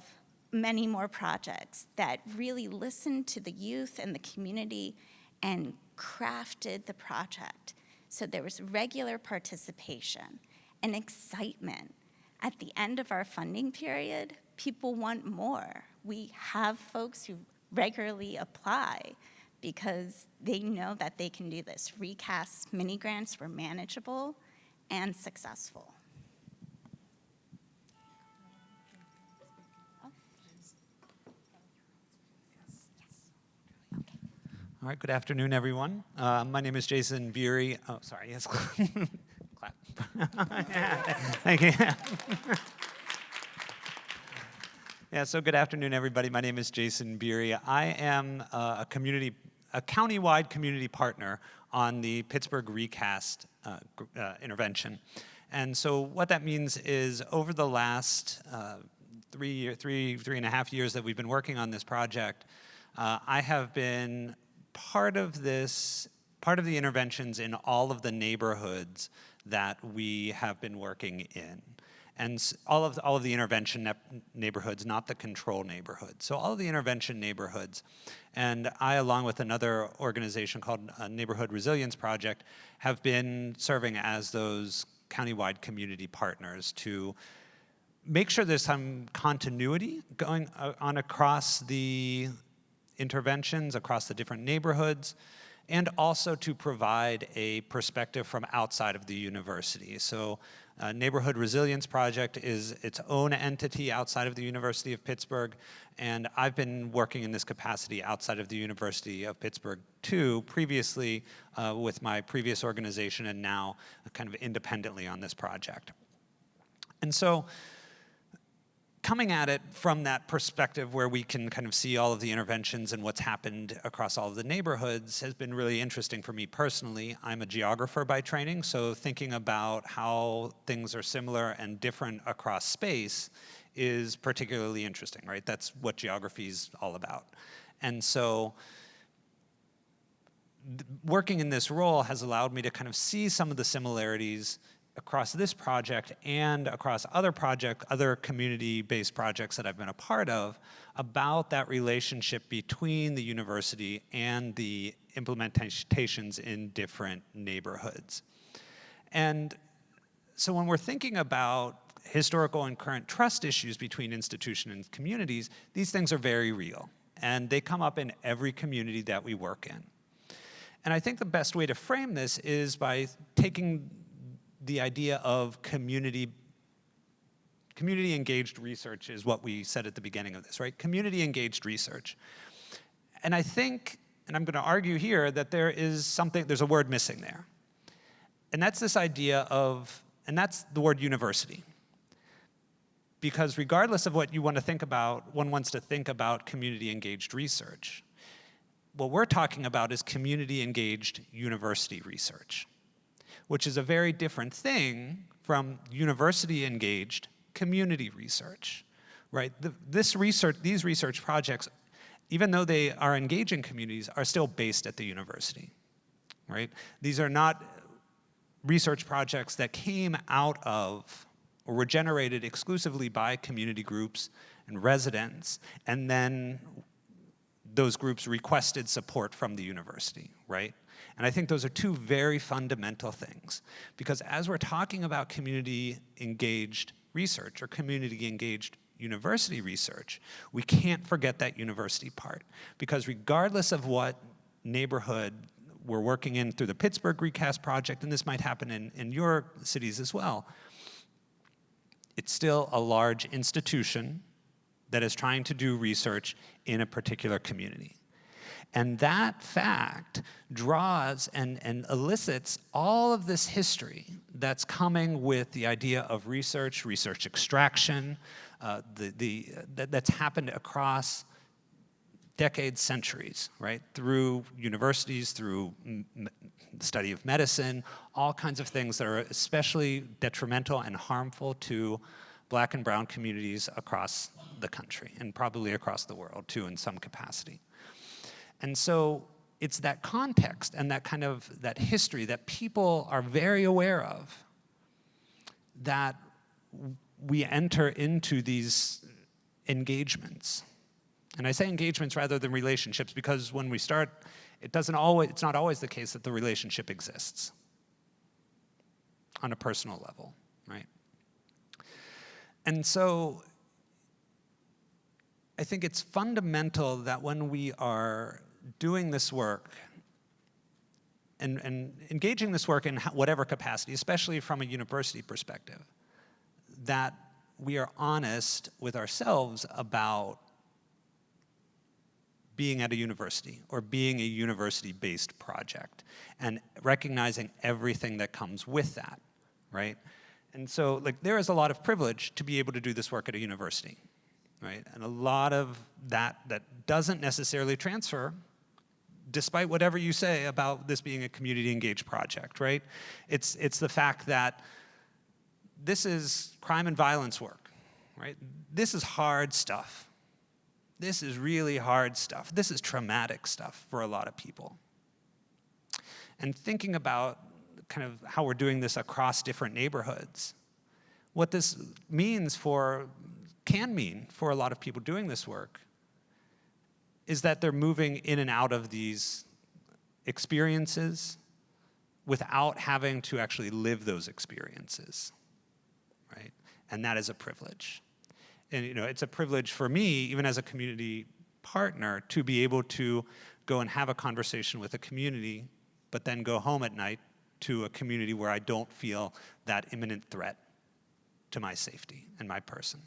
D: many more projects that really listened to the youth and the community and crafted the project. So there was regular participation and excitement. At the end of our funding period, people want more. We have folks who regularly apply because they know that they can do this. ReCAST mini grants were manageable and successful.
E: All right, good afternoon, everyone. My name is Jason Beery. Oh, sorry, yes. Clap. Thank you. Yeah, so good afternoon, everybody. My name is Jason Beery. I am a countywide community partner on the Pittsburgh ReCAST intervention. And so what that means is over the last 3.5 years that we've been working on this project, I have been part of the interventions in all of the neighborhoods that we have been working in. And all of the intervention neighborhoods, not the control neighborhoods. So all of the intervention neighborhoods. And I, along with another organization called Neighborhood Resilience Project, have been serving as those countywide community partners to make sure there's some continuity going on across the interventions, across the different neighborhoods, and also to provide a perspective from outside of the university. So Neighborhood Resilience Project is its own entity outside of the University of Pittsburgh, and I've been working in this capacity outside of the University of Pittsburgh too, previously with my previous organization and now kind of independently on this project. And so coming at it from that perspective where we can kind of see all of the interventions and what's happened across all of the neighborhoods has been really interesting for me personally. I'm a geographer by training, so thinking about how things are similar and different across space is particularly interesting, right? That's what geography is all about. And so working in this role has allowed me to kind of see some of the similarities across this project and across other community-based projects that I've been a part of about that relationship between the university and the implementations in different neighborhoods. And so when we're thinking about historical and current trust issues between institutions and communities, these things are very real, and they come up in every community that we work in. And I think the best way to frame this is by taking the idea of community engaged research is what we said at the beginning of this, right? Community engaged research. And I think, and I'm going to argue here, that there's a word missing there. And that's this idea of, and that's the word university. Because regardless of what you want to think about, one wants to think about community engaged research. What we're talking about is community engaged university research, which is a very different thing from university-engaged community research, right? These research projects, even though they are engaging communities, are still based at the university, right? These are not research projects that came out of or were generated exclusively by community groups and residents, and then those groups requested support from the university, right? And I think those are two very fundamental things, because as we're talking about community-engaged research or community-engaged university research, we can't forget that university part, because regardless of what neighborhood we're working in through the Pittsburgh ReCAST project, and this might happen in your cities as well, it's still a large institution that is trying to do research in a particular community. And that fact draws and elicits all of this history that's coming with the idea of research extraction, that's happened across decades, centuries, right? Through universities, through the study of medicine, all kinds of things that are especially detrimental and harmful to Black and brown communities across the country, and probably across the world too in some capacity. And so it's that context and that history that people are very aware of that we enter into these engagements. And I say engagements rather than relationships because when we start, it's not always the case that the relationship exists on a personal level, right? And so I think it's fundamental that when we are doing this work and engaging this work in whatever capacity, especially from a university perspective, that we are honest with ourselves about being at a university or being a university-based project and recognizing everything that comes with that, right? And so there is a lot of privilege to be able to do this work at a university, right? And a lot of that doesn't necessarily transfer despite whatever you say about this being a community-engaged project, right? It's the fact that this is crime and violence work, right? This is hard stuff. This is really hard stuff. This is traumatic stuff for a lot of people. And thinking about kind of how we're doing this across different neighborhoods, what this can mean for a lot of people doing this work is that they're moving in and out of these experiences without having to actually live those experiences, right? And that is a privilege. And it's a privilege for me, even as a community partner, to be able to go and have a conversation with a community, but then go home at night to a community where I don't feel that imminent threat to my safety and my person,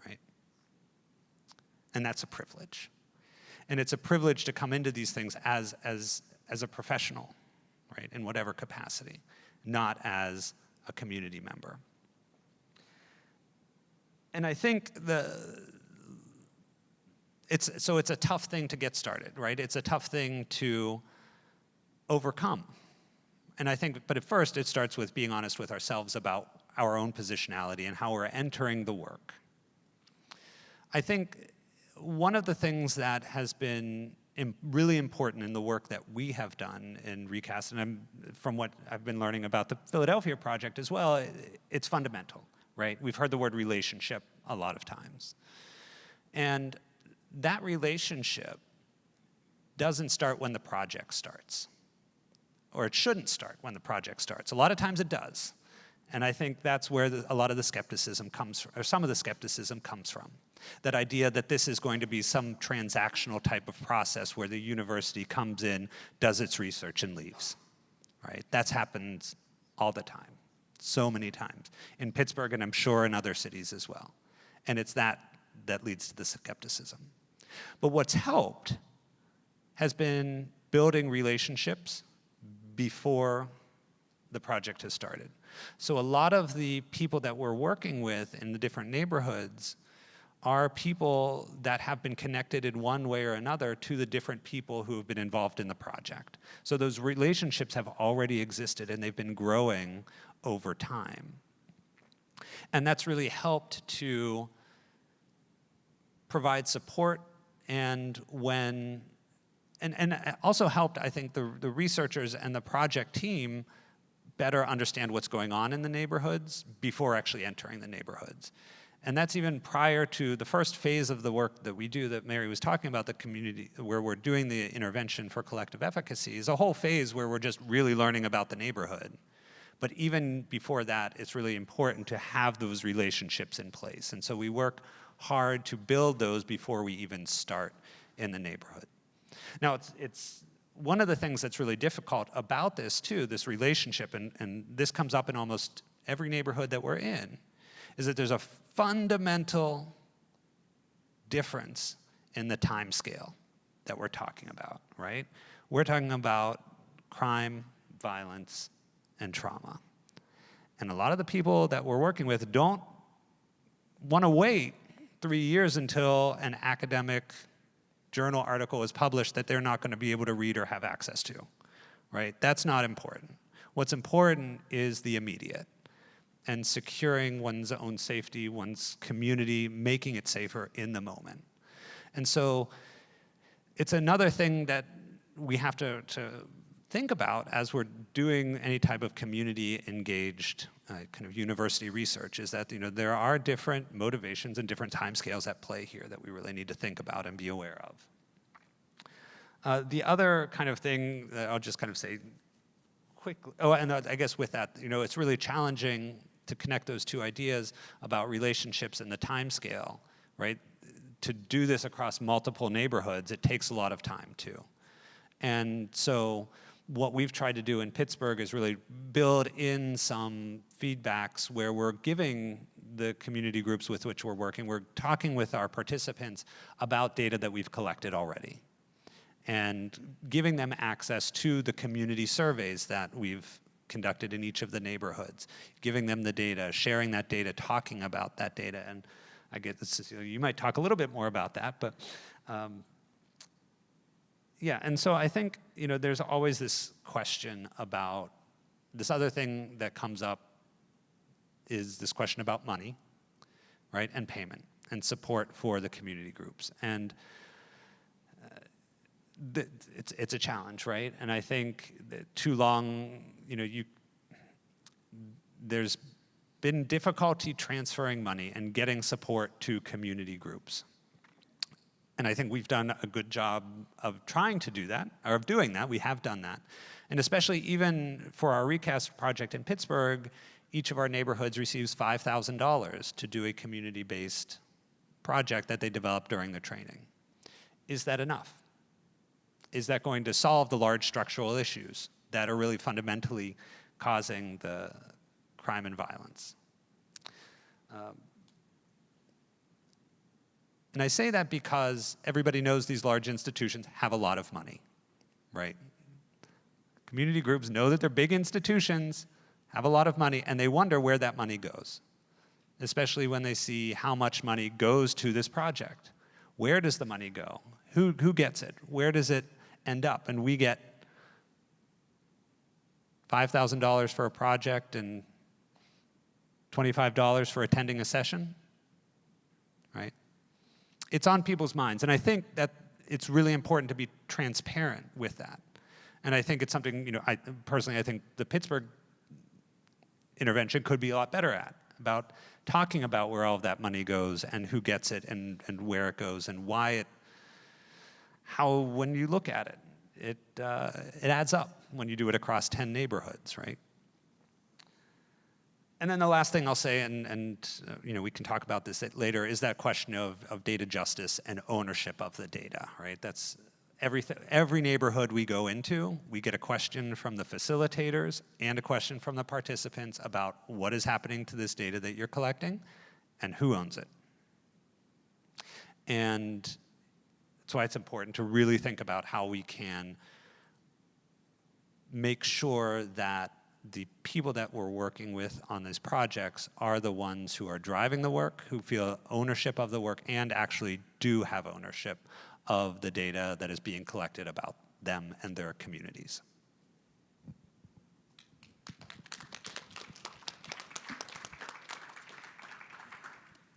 E: right? And that's a privilege. And it's a privilege to come into these things as a professional, right, in whatever capacity, not as a community member. And I think it's a tough thing to get started, right? It's a tough thing to overcome. And I think, but at first it starts with being honest with ourselves about our own positionality and how we're entering the work. I think one of the things that has been really important in the work that we have done in ReCAST, and from what I've been learning about the Philadelphia project as well, it's fundamental, right? We've heard the word relationship a lot of times. And that relationship doesn't start when the project starts, or it shouldn't start when the project starts. A lot of times it does. And I think that's where a lot of the skepticism comes from, or some of the skepticism comes from. That idea that this is going to be some transactional type of process where the university comes in, does its research, and leaves, right? That's happened all the time, so many times, in Pittsburgh and I'm sure in other cities as well. And it's that leads to the skepticism. But what's helped has been building relationships before the project has started. So a lot of the people that we're working with in the different neighborhoods are people that have been connected in one way or another to the different people who have been involved in the project. So those relationships have already existed and they've been growing over time. And that's really helped to provide support and also helped, I think, the researchers and the project team better understand what's going on in the neighborhoods before actually entering the neighborhoods. And that's even prior to the first phase of the work that we do that Mary was talking about, the community, where we're doing the intervention for collective efficacy, is a whole phase where we're just really learning about the neighborhood. But even before that, it's really important to have those relationships in place. And so we work hard to build those before we even start in the neighborhood. Now, it's one of the things that's really difficult about this, too, this relationship, and this comes up in almost every neighborhood that we're in, is that there's a fundamental difference in the time scale that we're talking about, right? We're talking about crime, violence, and trauma. And a lot of the people that we're working with don't want to wait 3 years until an academic journal article is published that they're not going to be able to read or have access to, right? That's not important. What's important is the immediate. and securing one's own safety, one's community, making it safer in the moment. And so it's another thing that we have to think about as we're doing any type of community engaged kind of university research, is that there are different motivations and different timescales at play here that we really need to think about and be aware of. The other kind of thing that I'll just kind of say quickly, and I guess with that, it's really challenging to connect those two ideas about relationships and the timescale, right? To do this across multiple neighborhoods, it takes a lot of time too. And so what we've tried to do in Pittsburgh is really build in some feedbacks where we're giving the community groups with which we're working, we're talking with our participants about data that we've collected already, and giving them access to the community surveys that we've conducted in each of the neighborhoods, giving them the data, sharing that data, talking about that data. And I get this, Cecelia, you might talk a little bit more about that, but yeah, and so I think, there's always this question about, this other thing that comes up is this question about money, right, and payment, and support for the community groups. And it's a challenge, right? And I think that too long, there's been difficulty transferring money and getting support to community groups. And I think we've done a good job of trying to do that, or of doing that. We have done that. And especially even for our ReCAST project in Pittsburgh, each of our neighborhoods receives $5,000 to do a community-based project that they developed during the training. Is that enough? Is that going to solve the large structural issues that are really fundamentally causing the crime and violence? And I say that because everybody knows these large institutions have a lot of money, right? Community groups know that they're big institutions, have a lot of money, and they wonder where that money goes, especially when they see how much money goes to this project. Where does the money go? Who gets it? Where does it end up? And we get $5,000 for a project and $25 for attending a session, right? It's on people's minds, and I think that it's really important to be transparent with that. And I think it's something, I think the Pittsburgh intervention could be a lot better at, about talking about where all of that money goes and who gets it and where it goes and why how when you look at it, it adds up when you do it across 10 neighborhoods, right? And then the last thing I'll say, and we can talk about this later, is that question of data justice and ownership of the data, right? That's every neighborhood we go into, we get a question from the facilitators and a question from the participants about what is happening to this data that you're collecting and who owns it. And that's why it's important to really think about how we can make sure that the people that we're working with on these projects are the ones who are driving the work, who feel ownership of the work, and actually do have ownership of the data that is being collected about them and their communities.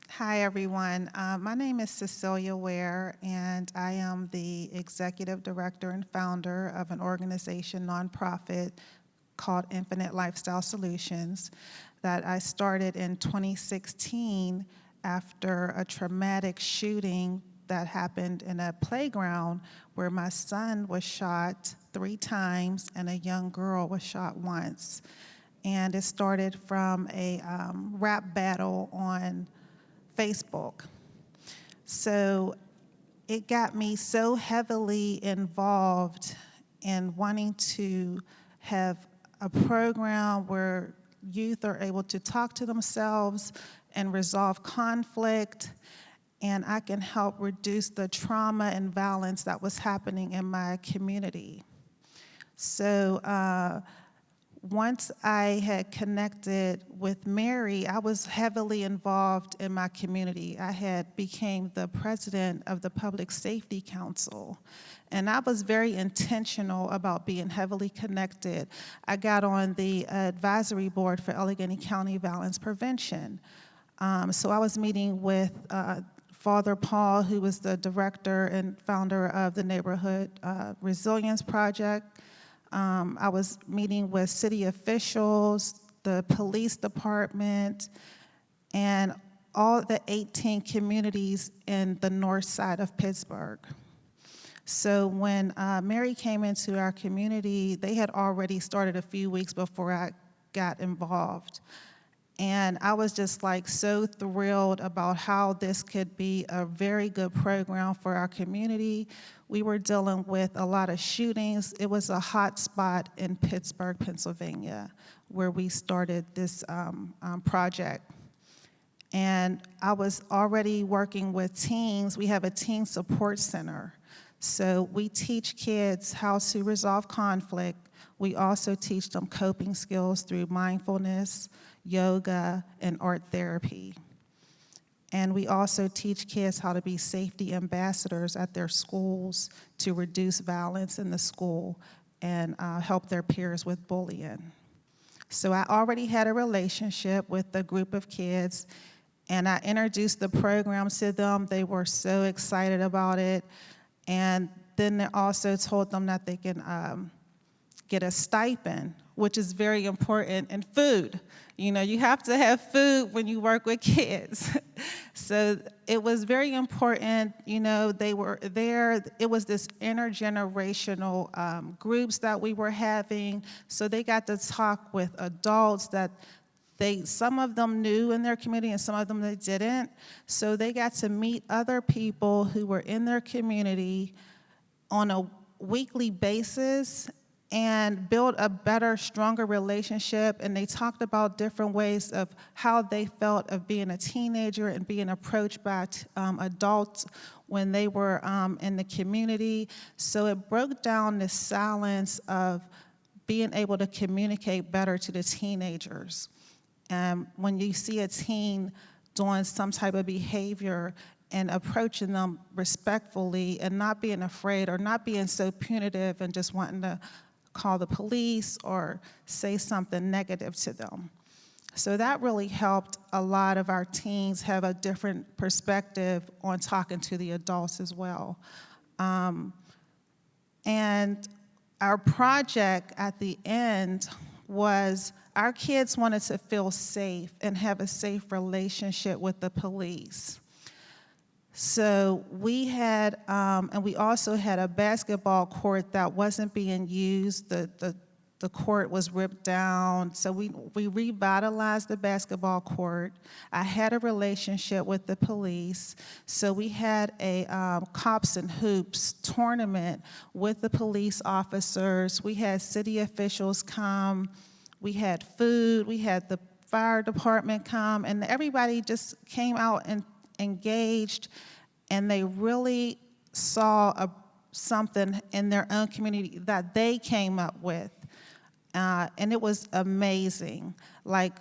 F: Hi, everyone. My name is Cecelia Ware, and I am the executive director and founder of an organization, nonprofit, called Infinite Lifestyle Solutions that I started in 2016 after a traumatic shooting that happened in a playground where my son was shot 3 times and a young girl was shot once. And it started from a rap battle on Facebook. So it got me so heavily involved in wanting to have a program where youth are able to talk to themselves and resolve conflict, and I can help reduce the trauma and violence that was happening in my community. So once I had connected with Mary, I was heavily involved in my community. I had became the president of the Public Safety Council, and I was very intentional about being heavily connected. I got on the advisory board for Allegheny County Violence Prevention. So I was meeting with Father Paul, who was the director and founder of the Neighborhood Resilience Project. I was meeting with city officials, the police department, and all the 18 communities in the north side of Pittsburgh. So when Mary came into our community, they had already started a few weeks before I got involved. And I was just like so thrilled about how this could be a very good program for our community. We were dealing with a lot of shootings. It was a hot spot in Pittsburgh, Pennsylvania, where we started this project. And I was already working with teens. We have a teen support center. So we teach kids how to resolve conflict. We also teach them coping skills through mindfulness, yoga, and art therapy. And we also teach kids how to be safety ambassadors at their schools to reduce violence in the school and help their peers with bullying. So I already had a relationship with a group of kids, and I introduced the program to them. They were so excited about it. And then I also told them that they can get a stipend, which is very important, and food. You know, you have to have food when you work with kids. So it was very important, you know, they were there. It was this intergenerational groups that we were having. So they got to talk with adults that some of them knew in their community and some of them they didn't. So they got to meet other people who were in their community on a weekly basis and build a better, stronger relationship. And they talked about different ways of how they felt of being a teenager and being approached by adults when they were in the community. So it broke down the silence of being able to communicate better to the teenagers. And when you see a teen doing some type of behavior and approaching them respectfully and not being afraid or not being so punitive and just wanting to call the police or say something negative to them. So that really helped a lot of our teens have a different perspective on talking to the adults as well. And our project at the end was our kids wanted to feel safe and have a safe relationship with the police. So we had, and we also had a basketball court that wasn't being used. The court was ripped down. So we revitalized the basketball court. I had a relationship with the police. So we had a cops and hoops tournament with the police officers. We had city officials come. We had food. We had the fire department come. And everybody just came out and engaged, and they really saw something in their own community that they came up with. And it was amazing. Like,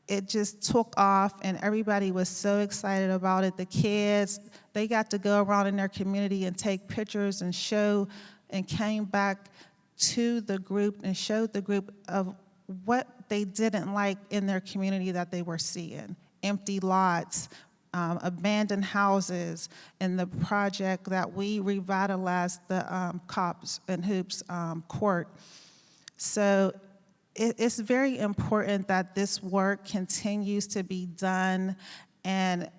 F: it just took off, and everybody was so excited about it. The kids, they got to go around in their community and take pictures and show, and came back to the group and showed the group of what they didn't like in their community that they were seeing. Empty lots, abandoned houses, in the project that we revitalized the cops and hoops court. So it's very important that this work continues to be done, and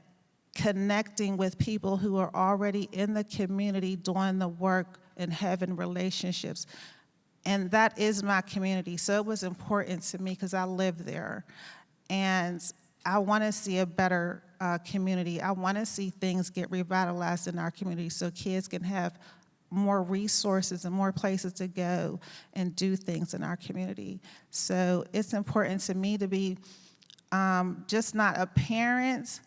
F: connecting with people who are already in the community doing the work and having relationships. And that is my community, so it was important to me because I live there. And I want to see a better community. I want to see things get revitalized in our community so kids can have more resources and more places to go and do things in our community. So it's important to me to be just not a parent,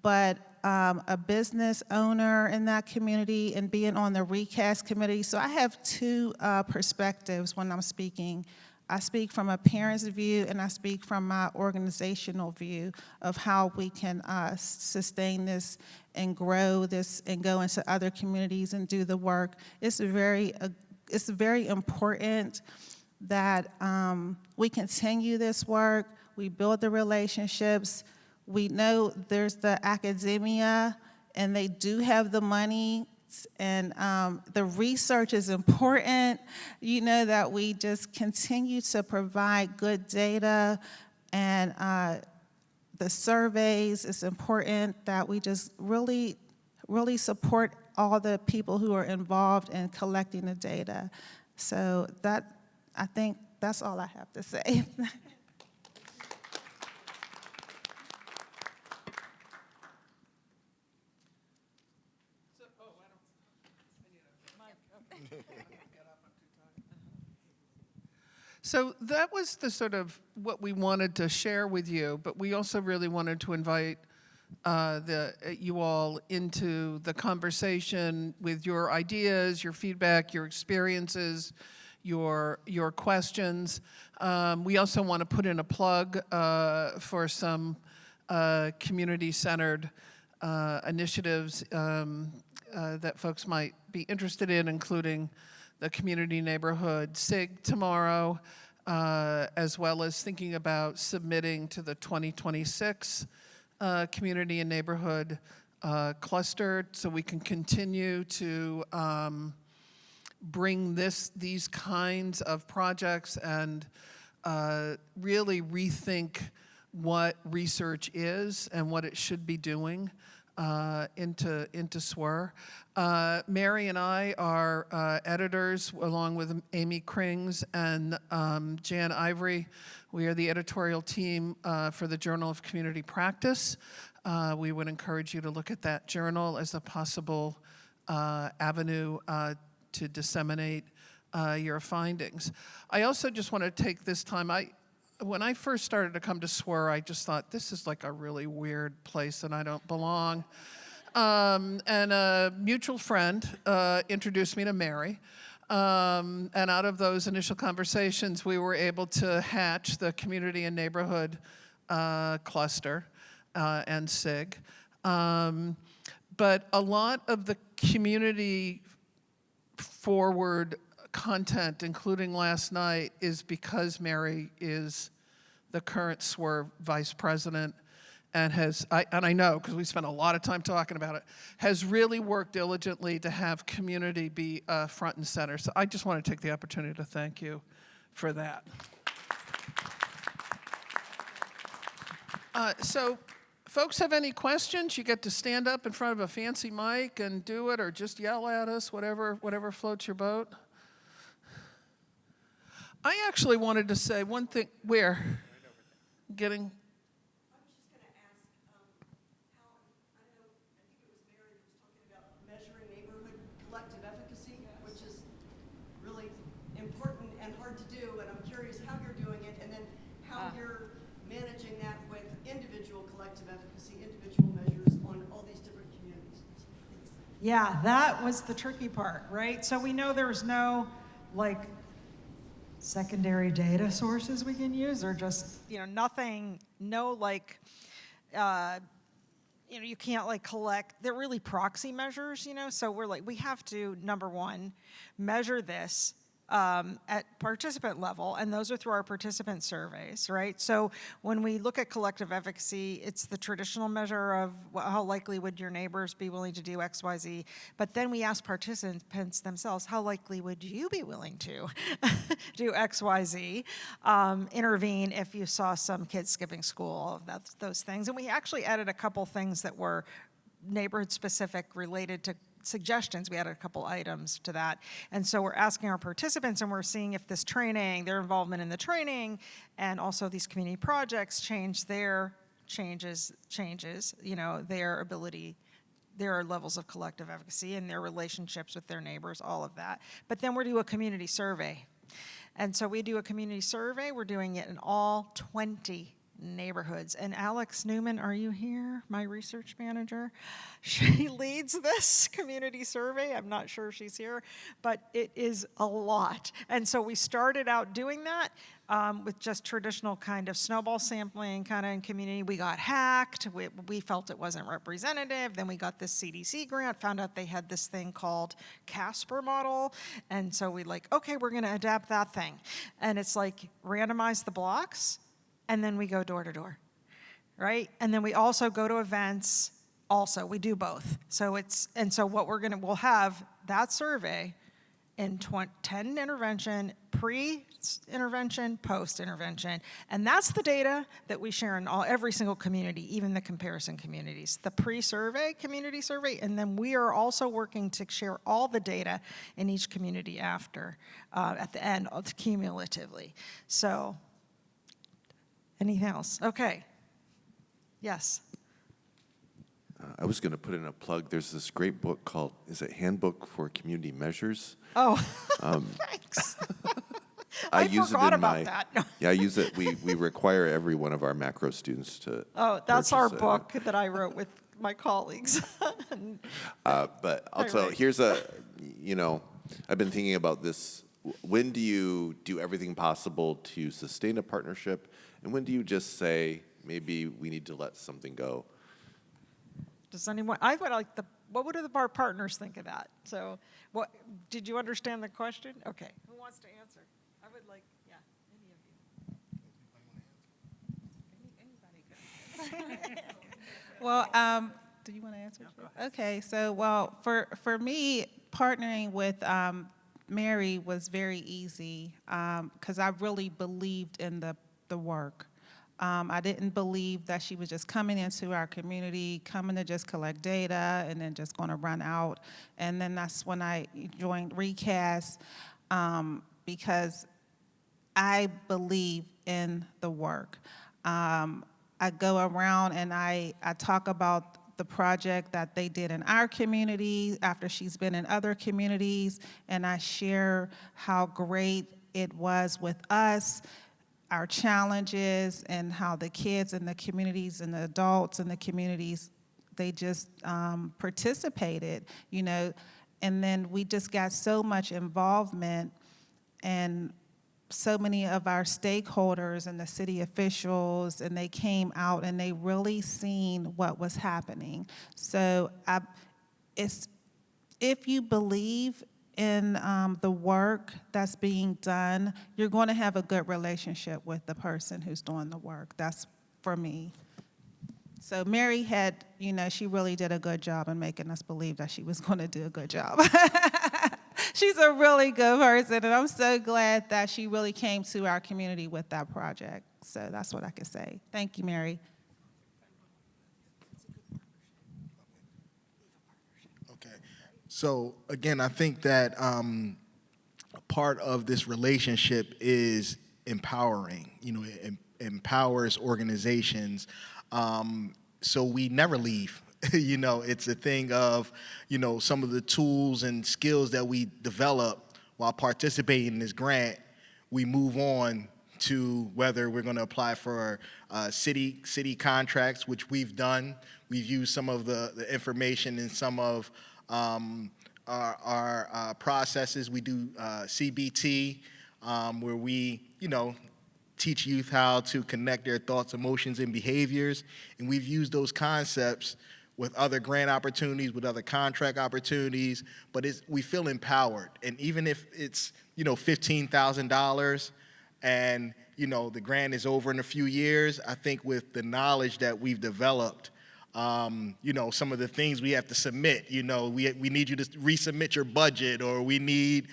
F: but a business owner in that community and being on the ReCAST committee. So I have two perspectives when I'm speaking. I speak from a parent's view, and I speak from my organizational view of how we can sustain this and grow this and go into other communities and do the work. It's very important that we continue this work, we build the relationships. We know there's the academia, and they do have the money, and the research is important, that we just continue to provide good data, and the surveys. It's important that we just really, really support all the people who are involved in collecting the data. So I think that's all I have to say.
B: So that was the sort of what we wanted to share with you, but we also really wanted to invite you all into the conversation with your ideas, your feedback, your experiences, your questions. We also want to put in a plug for some community-centered initiatives that folks might be interested in, including the community neighborhood SIG tomorrow, as well as thinking about submitting to the 2026 community and neighborhood cluster, so we can continue to bring these kinds of projects and really rethink what research is and what it should be doing into SWR. Mary and I are editors, along with Amy Krings and Jan Ivory. We are the editorial team for the Journal of Community Practice. We would encourage you to look at that journal as a possible avenue to disseminate your findings. I also just want to take this time, when I first started to come to SWR, I just thought, this is like a really weird place and I don't belong. And a mutual friend introduced me to Mary. And out of those initial conversations, we were able to hatch the community and neighborhood cluster and SIG. But a lot of the community forward content, including last night, is because Mary is the current SWR vice president and I know, because we spent a lot of time talking about it, has really worked diligently to have community be front and center. So I just want to take the opportunity to thank you for that. So folks have any questions? You get to stand up in front of a fancy mic and do it, or just yell at us, whatever floats your boat. I actually wanted to say one thing. Where? Getting.
G: I was just going to ask how, I think it was Mary that was talking about measuring neighborhood collective efficacy, which is really important and hard to do, and I'm curious how you're doing it, and then how you're managing that with individual collective efficacy, individual measures on all these different communities.
A: Yeah, that was the tricky part, right? So we know there's no, secondary data sources we can use, or just, nothing, no, you can't, collect, they're really proxy measures, so we're we have to, number one, measure this at participant level, and those are through our participant surveys, right? So when we look at collective efficacy, it's the traditional measure of how likely would your neighbors be willing to do X, Y, Z, but then we ask participants themselves, how likely would you be willing to do X, Y, Z, intervene if you saw some kids skipping school, all of those things. And we actually added a couple things that were neighborhood specific related to suggestions. We added a couple items to that. And so we're asking our participants, and we're seeing if this training, their involvement in the training, and also these community projects changes, their ability, their levels of collective efficacy and their relationships with their neighbors, all of that. But then we're doing a community survey. And so we do a community survey. We're doing it in all 20 neighborhoods. And Alex Newman, are you here? My research manager. She leads this community survey. I'm not sure she's here, but it is a lot. And so we started out doing that. with just traditional kind of snowball sampling kind of in community. We got hacked. We felt it wasn't representative. Then we got this CDC grant, found out they had this thing called Casper model. And so we like, okay, we're going to adapt that thing. And it's like randomize the blocks, and then we go door to door, right? And then we also go to events. Also, we do both. So so what we'll have that survey in 10 intervention, pre-intervention, post-intervention. And that's the data that we share in every single community, even the comparison communities. The pre-survey, community survey, and then we are also working to share all the data in each community after, at the end, cumulatively. So, anything else? Okay. Yes.
H: I was going to put in a plug. There's this great book called, is it Handbook for Community Measures?
A: Oh, thanks.
H: I
A: use forgot
H: it in
A: about
H: my,
A: that.
H: Yeah, I use it. We require every one of our macro students to.
A: Oh, that's our
H: purchase it.
A: book that I wrote with my colleagues.
H: But also,
A: right.
H: here's I've been thinking about this. When do you do everything possible to sustain a partnership? And when do you just say, maybe we need to let something go?
A: Does anyone, what would our partners think of that? So, did you understand the question? Okay, who wants to answer? I would like, yeah, any of you.
F: Well, do you want to answer? Okay, so, well, for me, partnering with Mary was very easy because I really believed in the work. I didn't believe that she was just coming into our community, coming to just collect data, and then just going to run out. And then that's when I joined ReCAST because I believe in the work. I go around and I talk about the project that they did in our community after she's been in other communities, and I share how great it was with us, our challenges, and how the kids in the communities and the adults in the communities, they just participated, and then we just got so much involvement, and so many of our stakeholders and the city officials, and they came out and they really seen what was happening. So if you believe in the work that's being done, you're going to have a good relationship with the person who's doing the work. That's for me. So Mary had, she really did a good job in making us believe that she was going to do a good job. She's a really good person, and I'm so glad that she really came to our community with that project. So that's what I can say. Thank you, Mary.
C: Okay. So again, I think that part of this relationship is empowering. It empowers organizations. So we never leave. It's a thing of, some of the tools and skills that we develop while participating in this grant, we move on to whether we're going to apply for city contracts, which we've done. We've used some of the information in some of our processes. We do CBT, where we, teach youth how to connect their thoughts, emotions, and behaviors. And we've used those concepts with other grant opportunities, with other contract opportunities, but we feel empowered. And even if it's, $15,000 and, the grant is over in a few years, I think with the knowledge that we've developed, some of the things we have to submit, we need you to resubmit your budget, or we need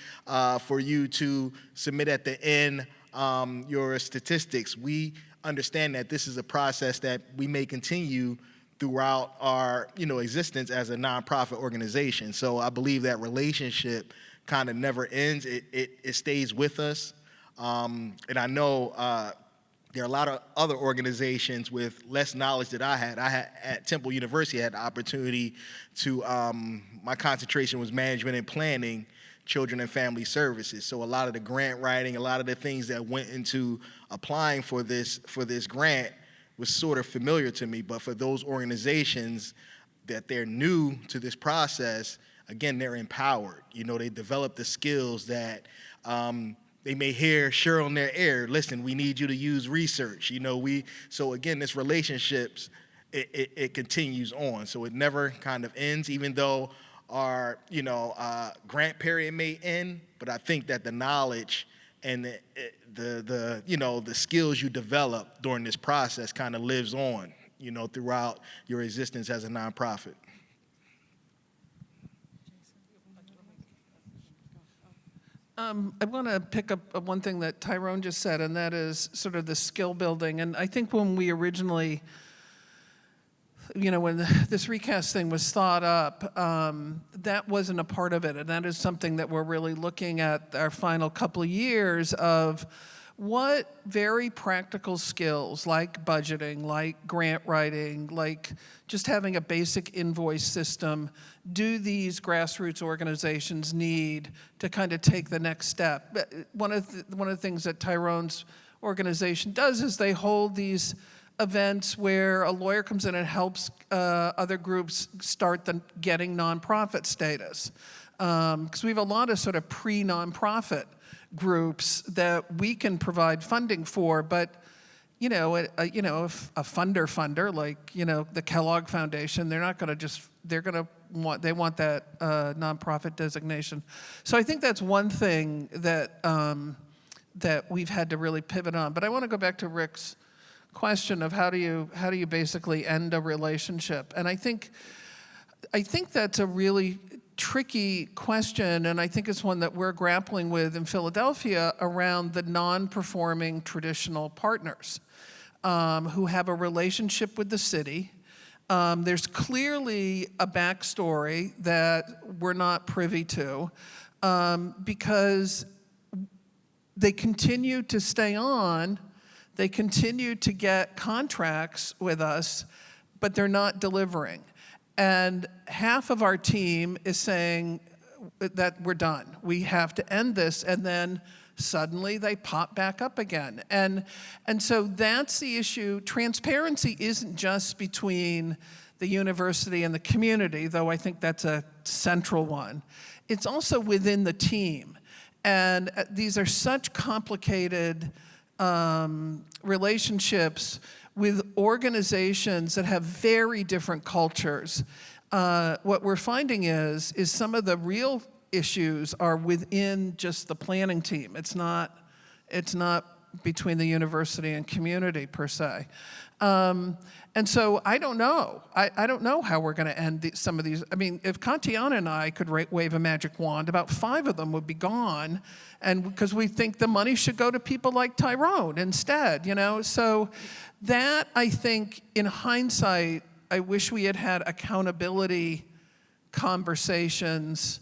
C: for you to submit at the end your statistics. We understand that this is a process that we may continue throughout our, existence as a nonprofit organization. So I believe that relationship kind of never ends. It stays with us. And I know there are a lot of other organizations with less knowledge that I had. At Temple University, I had the opportunity to, my concentration was management and planning, children and family services. So a lot of the grant writing, a lot of the things that went into applying for this grant was sort of familiar to me. But for those organizations that they're new to this process, again, they're empowered. They develop the skills that, they may hear Cheryl in their ear, listen, we need you to use research. So again, this relationships, it continues on. So it never kind of ends, even though our, grant period may end, but I think that the knowledge and the skills you develop during this process kind of lives on, throughout your existence as a nonprofit.
B: I want to pick up one thing that Tyrone just said, and that is sort of the skill building. And I think when we originally, when this ReCAST thing was thought up, that wasn't a part of it. And that is something that we're really looking at our final couple of years of what very practical skills like budgeting, like grant writing, like just having a basic invoice system do these grassroots organizations need to kind of take the next step. One of the things that Tyrone's organization does is they hold these events where a lawyer comes in and helps other groups start getting nonprofit status. Because we have a lot of sort of pre-nonprofit groups that we can provide funding for, but if a funder like the Kellogg Foundation, they're not going to they want that nonprofit designation. So I think that's one thing that that we've had to really pivot on. But I want to go back to Rick's question of how do you basically end a relationship, and I think that's a really tricky question, and I think it's one that we're grappling with in Philadelphia around the non-performing traditional partners who have a relationship with the city. There's clearly a backstory that we're not privy to because they continue to stay on, they continue to get contracts with us, but they're not delivering. And half of our team is saying that we're done. We have to end this, and then suddenly they pop back up again. And so that's the issue. Transparency isn't just between the university and the community, though I think that's a central one. It's also within the team. And these are such complicated relationships with organizations that have very different cultures. What we're finding is some of the real issues are within just the planning team. It's not between the university and community per se. And so I don't know. I don't know how we're going to end some of these. I mean, if Katiana and I could wave a magic wand, about 5 of them would be gone, and because we think the money should go to people like Tyrone instead, So that, I think, in hindsight, I wish we had accountability conversations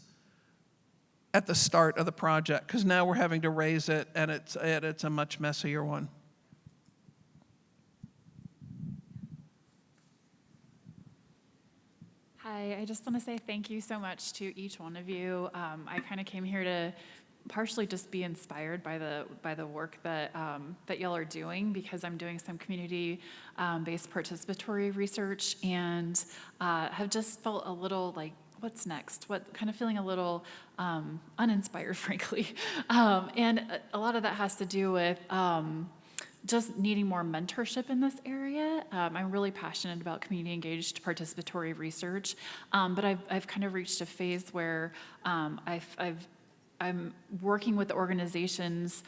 B: at the start of the project, because now we're having to raise it, and it's a much messier one.
I: Hi, I just want to say thank you so much to each one of you. I kind of came here to partially just be inspired by the work that y'all are doing, because I'm doing some community-based participatory research, and have just felt a little like, what's next? Kind of feeling a little uninspired, frankly. And a lot of that has to do with just needing more mentorship in this area. I'm really passionate about community-engaged participatory research, but I've kind of reached a phase where I'm working with organizations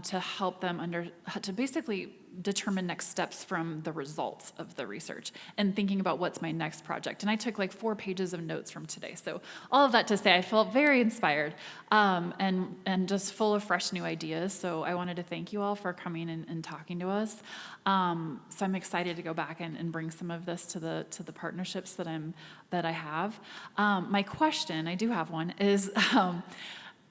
I: to help them to basically determine next steps from the results of the research and thinking about what's my next project. And I took like 4 pages of notes from today. So all of that to say, I felt very inspired and just full of fresh new ideas. So I wanted to thank you all for coming and talking to us. So I'm excited to go back and bring some of this to the partnerships that I have. My question, I do have one, is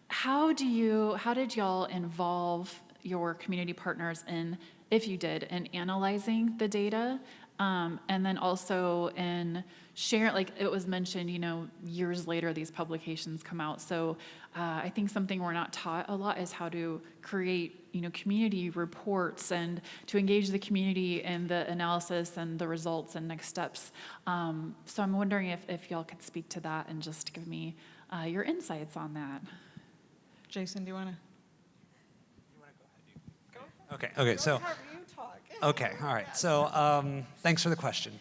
I: how did y'all involve your community partners in, if you did, in analyzing the data, and then also in sharing, like it was mentioned, years later these publications come out. So I think something we're not taught a lot is how to create, community reports and to engage the community in the analysis and the results and next steps. So I'm wondering if y'all could speak to that and just give me your insights on that.
A: Jason, do you want to?
E: Okay, so, okay, all right. So thanks for the question.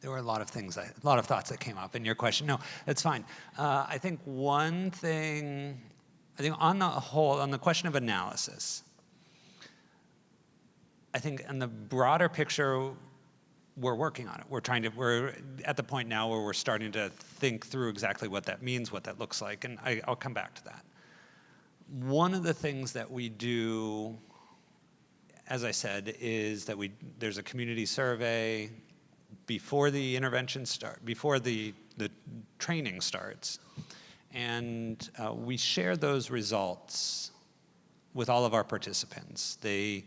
E: There were a lot of things, a lot of thoughts that came up in your question. No, that's fine. I think one thing, I think on the whole, on the question of analysis, I think in the broader picture, we're working on it. We're at the point now where we're starting to think through exactly what that means, what that looks like, and I'll come back to that. One of the things that we do, as I said, is that there's a community survey before the intervention before the training starts, and we share those results with all of our participants. They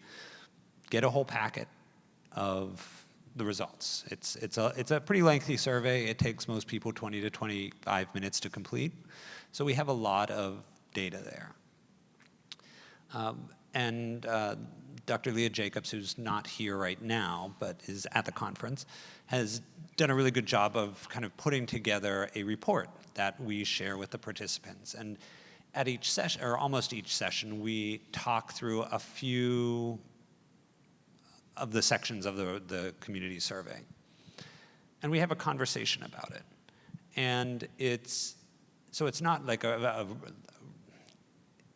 E: get a whole packet of the results. It's a pretty lengthy survey. It takes most people 20 to 25 minutes to complete, so we have a lot of data there. Dr. Leah Jacobs, who's not here right now, but is at the conference, has done a really good job of kind of putting together a report that we share with the participants. And at each session, or almost each session, we talk through a few of the sections of the community survey. And we have a conversation about it. And it's not like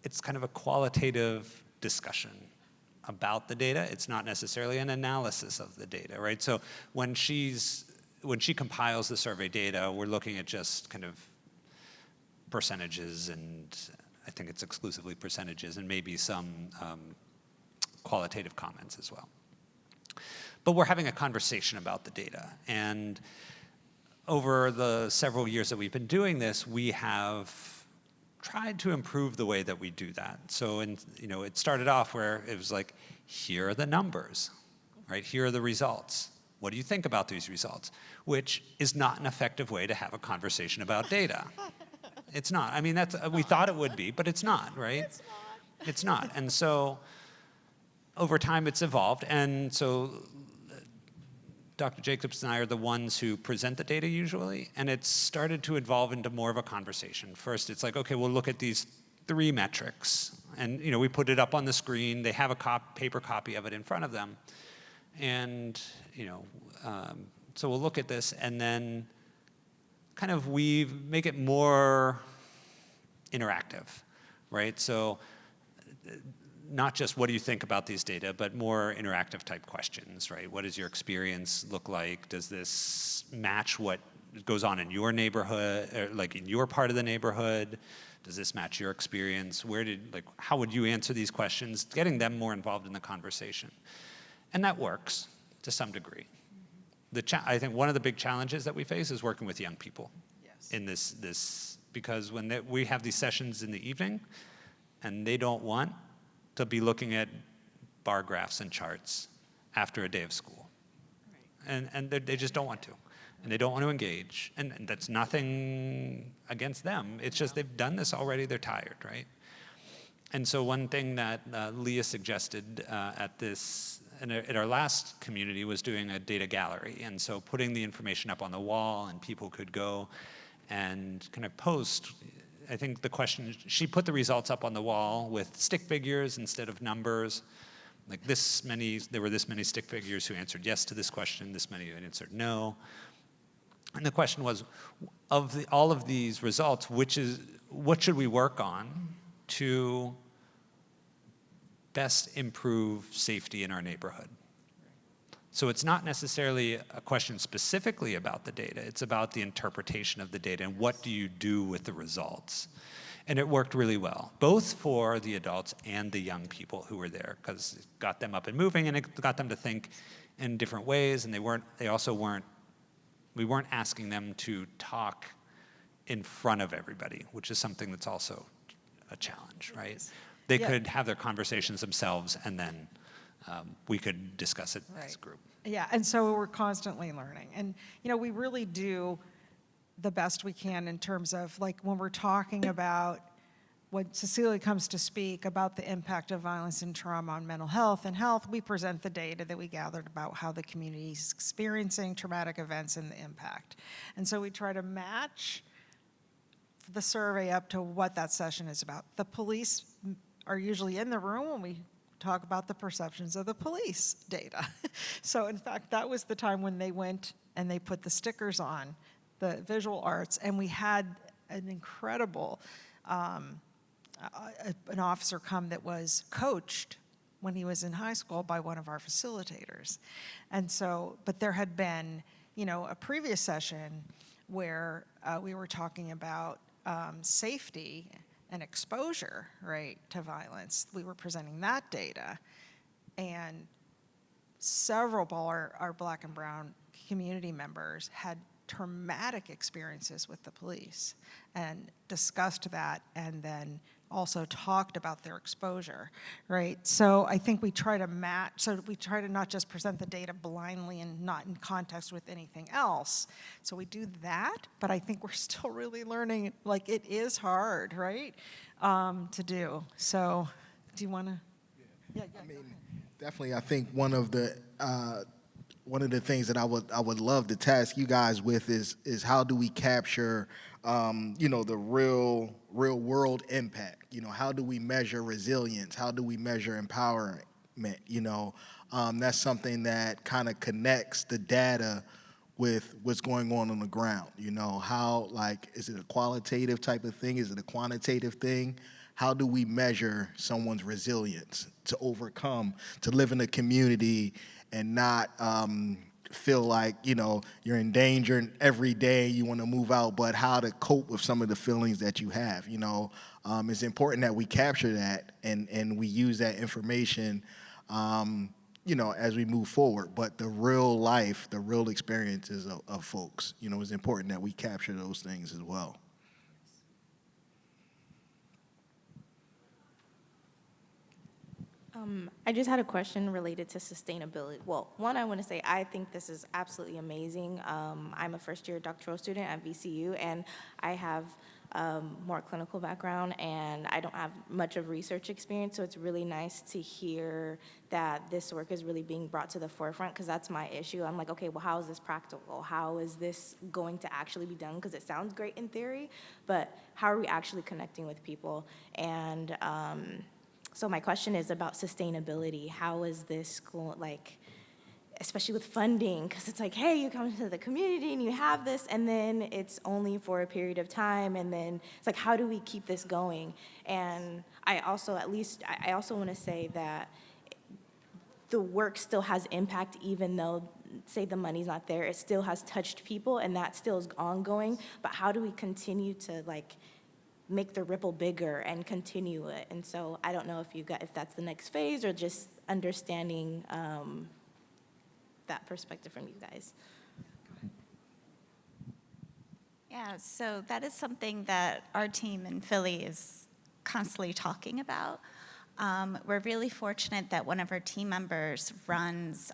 E: it's kind of a qualitative discussion about the data. It's not necessarily an analysis of the data, right? So when she compiles the survey data, we're looking at just kind of percentages, and I think it's exclusively percentages, and maybe some qualitative comments as well. But we're having a conversation about the data. And over the several years that we've been doing this, we have tried to improve the way that we do that. So, it started off where it was like, here are the numbers, right? Here are the results. What do you think about these results? Which is not an effective way to have a conversation about data. It's not. I mean, we thought it would be, but it's not, right? It's not. It's not. And so over time, it's evolved. And so Dr. Jacobs and I are the ones who present the data usually, and it's started to evolve into more of a conversation. First, it's like, okay, we'll look at these 3 metrics, and we put it up on the screen. They have a paper copy of it in front of them, and so we'll look at this, and then kind of we make it more interactive, right? So not just what do you think about these data, but more interactive type questions, right? What does your experience look like? Does this match what goes on in your neighborhood, or like in your part of the neighborhood? Does this match your experience? How would you answer these questions? Getting them more involved in the conversation. And that works to some degree. I think one of the big challenges that we face is working with young people in this because when we have these sessions in the evening, and they don't want to be looking at bar graphs and charts after a day of school. Right. And they just don't want to. And they don't want to engage. And that's nothing against them. It's just they've done this already, they're tired, right? And so one thing that Leah suggested at our last community was doing a data gallery. And so putting the information up on the wall, and people could go and kind of post. I think the question, she put the results up on the wall with stick figures instead of numbers. Like there were this many stick figures who answered yes to this question, this many who answered no. And the question was, of all of these results, what should we work on to best improve safety in our neighborhood? So it's not necessarily a question specifically about the data, it's about the interpretation of the data and what do you do with the results. And it worked really well, both for the adults and the young people who were there, because it got them up and moving, and it got them to think in different ways, and we weren't asking them to talk in front of everybody, which is something that's also a challenge, right? They could have their conversations themselves, and then we could discuss it as a group.
A: Yeah, and so we're constantly learning. And, we really do the best we can in terms of, like, when we're talking about, when Cecelia comes to speak about the impact of violence and trauma on mental health and health, we present the data that we gathered about how the community is experiencing traumatic events and the impact. And so we try to match the survey up to what that session is about. The police are usually in the room when we talk about the perceptions of the police data. So in fact, that was the time when they went and they put the stickers on, the visual arts, and we had an incredible, an officer come that was coached when he was in high school by one of our facilitators. And so, but there had been, a previous session where we were talking about safety and exposure, right, to violence. We were presenting that data, and several of our Black and Brown community members had traumatic experiences with the police and discussed that, and then also talked about their exposure, right? So I think we try to match, so we try to not just present the data blindly and not in context with anything else. So we do that, but I think we're still really learning, like it is hard, right, to do. So do you want to? Yeah,
C: I mean, definitely, I think one of the things that I would love to task you guys with is how do we capture the real world impact? How do we measure resilience? How do we measure empowerment? That's something that kind of connects the data with what's going on the ground. How, like, is it a qualitative type of thing? Is it a quantitative thing? How do we measure someone's resilience to overcome, to live in a community and not feel like, you're in danger and every day you want to move out, but how to cope with some of the feelings that you have, It's important that we capture that and we use that information, as we move forward. But the real life, the real experiences of folks, it's important that we capture those things as well.
J: I just had a question related to sustainability. Well, one, I want to say I think this is absolutely amazing. I'm a first-year doctoral student at VCU, and I have more clinical background, and I don't have much of research experience, so it's really nice to hear that this work is really being brought to the forefront, because that's my issue. I'm like, okay, well, how is this practical? How is this going to actually be done? Because it sounds great in theory, but how are we actually connecting with people? And so my question is about sustainability. How is this going, like, especially with funding, because it's like, hey, you come into the community and you have this, and then it's only for a period of time, and then it's like, how do we keep this going? And I also want to say that the work still has impact, even though, say, the money's not there. It still has touched people, and that still is ongoing. But how do we continue to, like, make the ripple bigger and continue it? And so I don't know if that's the next phase, or just understanding that perspective from you guys.
D: Yeah, so that is something that our team in Philly is constantly talking about. We're really fortunate that one of our team members runs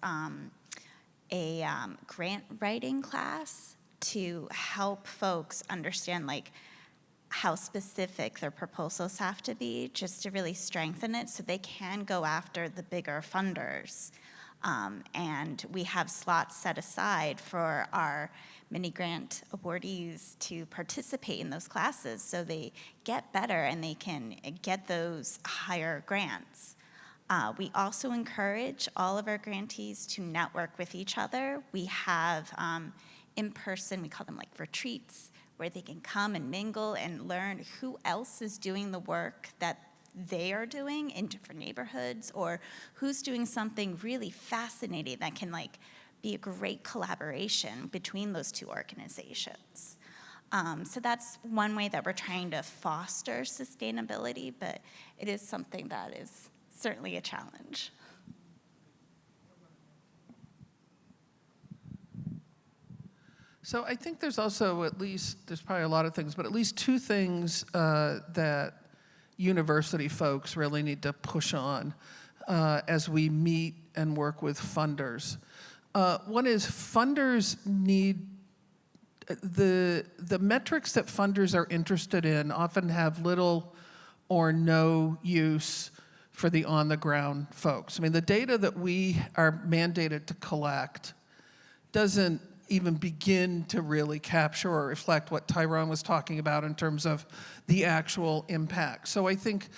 D: a grant writing class to help folks understand, like, how specific their proposals have to be, just to really strengthen it so they can go after the bigger funders. And we have slots set aside for our mini grant awardees to participate in those classes so they get better and they can get those higher grants. We also encourage all of our grantees to network with each other. We have in-person, we call them like retreats, where they can come and mingle and learn who else is doing the work that they are doing in different neighborhoods, or who's doing something really fascinating that can, like, be a great collaboration between those two organizations. So that's one way that we're trying to foster sustainability, but it is something that is certainly a challenge.
B: So I think there's also there's probably a lot of things, but at least two things that university folks really need to push on as we meet and work with funders. One is funders need, the metrics that funders are interested in often have little or no use for the on-the-ground folks. I mean, the data that we are mandated to collect doesn't even begin to really capture or reflect what Tyrone was talking about in terms of the actual impact. So I think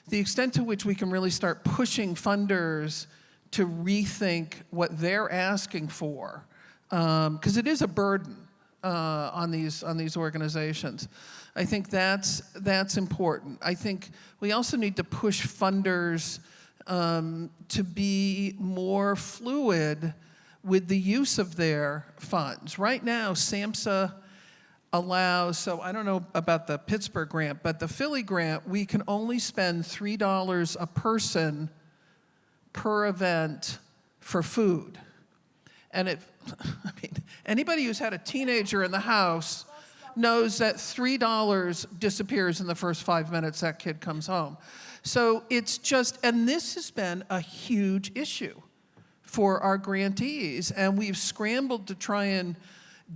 B: the extent to which we can really start pushing funders to rethink what they're asking for, because it is a burden on these organizations. I think that's important. I think we also need to push funders to be more fluid with the use of their funds. Right now, SAMHSA allows, so I don't know about the Pittsburgh grant, but the Philly grant, we can only spend $3 a person per event for food. And I mean, anybody who's had a teenager in the house knows that $3 disappears in the first 5 minutes that kid comes home. So it's just, and this has been a huge issue for our grantees, and we've scrambled to try and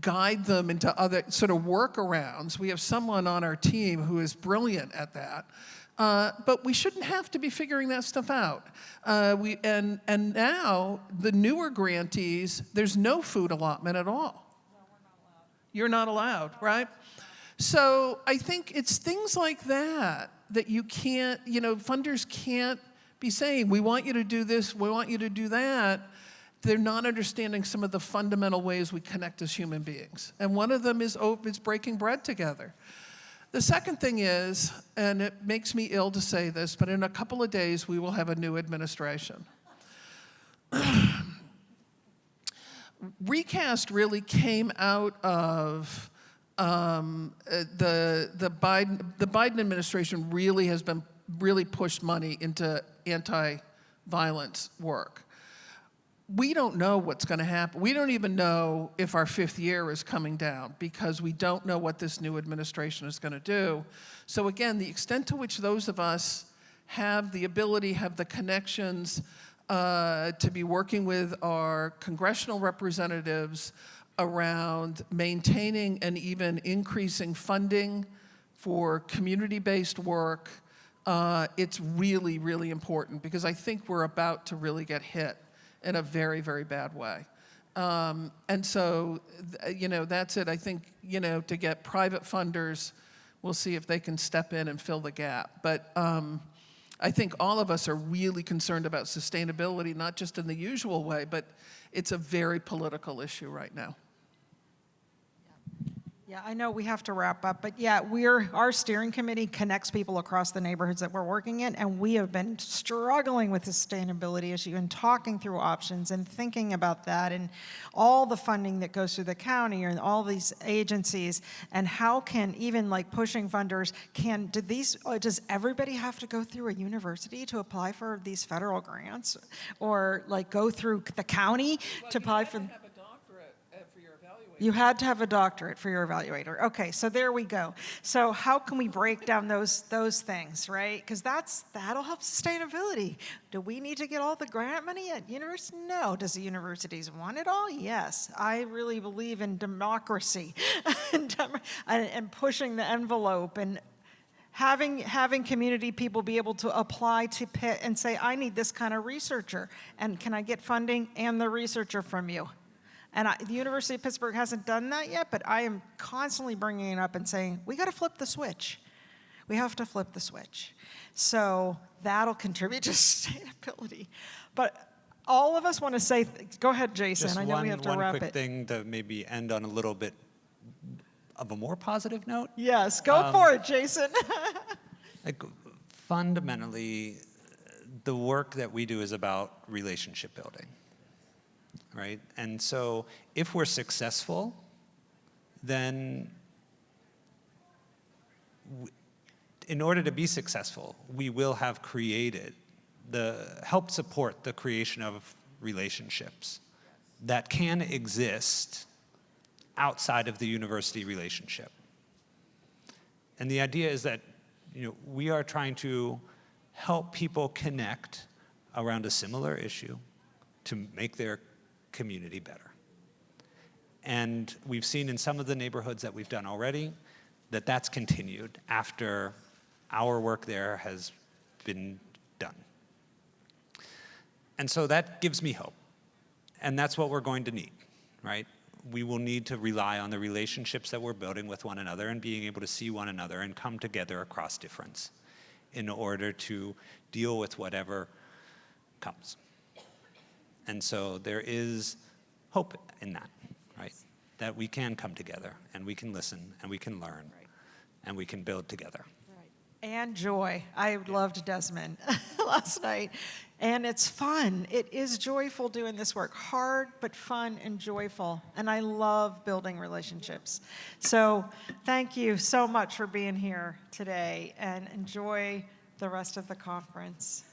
B: guide them into other sort of workarounds. We have someone on our team who is brilliant at that. But we shouldn't have to be figuring that stuff out. And now, the newer grantees, there's no food allotment at all. No, we're not allowed. You're not allowed, right? So I think it's things like that that you can't, funders can't be saying, we want you to do this, we want you to do that. They're not understanding some of the fundamental ways we connect as human beings. And one of them is breaking bread together. The second thing is, and it makes me ill to say this, but in a couple of days we will have a new administration. ReCAST really came out of the Biden administration really pushed money into anti-violence work. We don't know what's going to happen. We don't even know if our 5th year is coming down because we don't know what this new administration is going to do. So again, the extent to which those of us have the ability, have the connections to be working with our congressional representatives around maintaining and even increasing funding for community-based work, it's really, really important because I think we're about to really get hit in a very, very bad way. And so, that's it. I think, to get private funders, we'll see if they can step in and fill the gap. But I think all of us are really concerned about sustainability, not just in the usual way, but it's a very political issue right now.
A: Yeah, I know we have to wrap up, but yeah, our steering committee connects people across the neighborhoods that we're working in, and we have been struggling with the sustainability issue and talking through options and thinking about that and all the funding that goes through the county and all these agencies, and how can even like pushing funders, does everybody have to go through a university to apply for these federal grants, or like go through the county to apply for? You had to have a doctorate for your evaluator. Okay, so there we go. So how can we break down those things, right? Because that'll help sustainability. Do we need to get all the grant money at university? No. Does the universities want it all? Yes. I really believe in democracy and pushing the envelope and having community people be able to apply to PIT and say, I need this kind of researcher, and can I get funding and the researcher from you? And the University of Pittsburgh hasn't done that yet, but I am constantly bringing it up and saying, we got to flip the switch. We have to flip the switch. So that'll contribute to sustainability. But all of us want to say, go ahead, Jason.
E: Just
A: I know we have to wrap it.
E: one quick thing to maybe end on a little bit of a more positive note.
A: Yes, go for it, Jason.
E: Fundamentally, the work that we do is about relationship building. Right? And so if we're successful, then in order to be successful, we will have helped support the creation of relationships that can exist outside of the university relationship. And the idea is that, we are trying to help people connect around a similar issue to make their community better. And we've seen in some of the neighborhoods that we've done already that that's continued after our work there has been done. And so that gives me hope. And that's what we're going to need, right? we will need to rely on the relationships that we're building with one another and being able to see one another and come together across difference in order to deal with whatever comes. And so there is hope in that, right? That we can come together and we can listen and we can learn and we can build together.
A: And joy. I loved Desmond last night. And it's fun. It is joyful doing this work. Hard, but fun and joyful. And I love building relationships. So thank you so much for being here today, and enjoy the rest of the conference.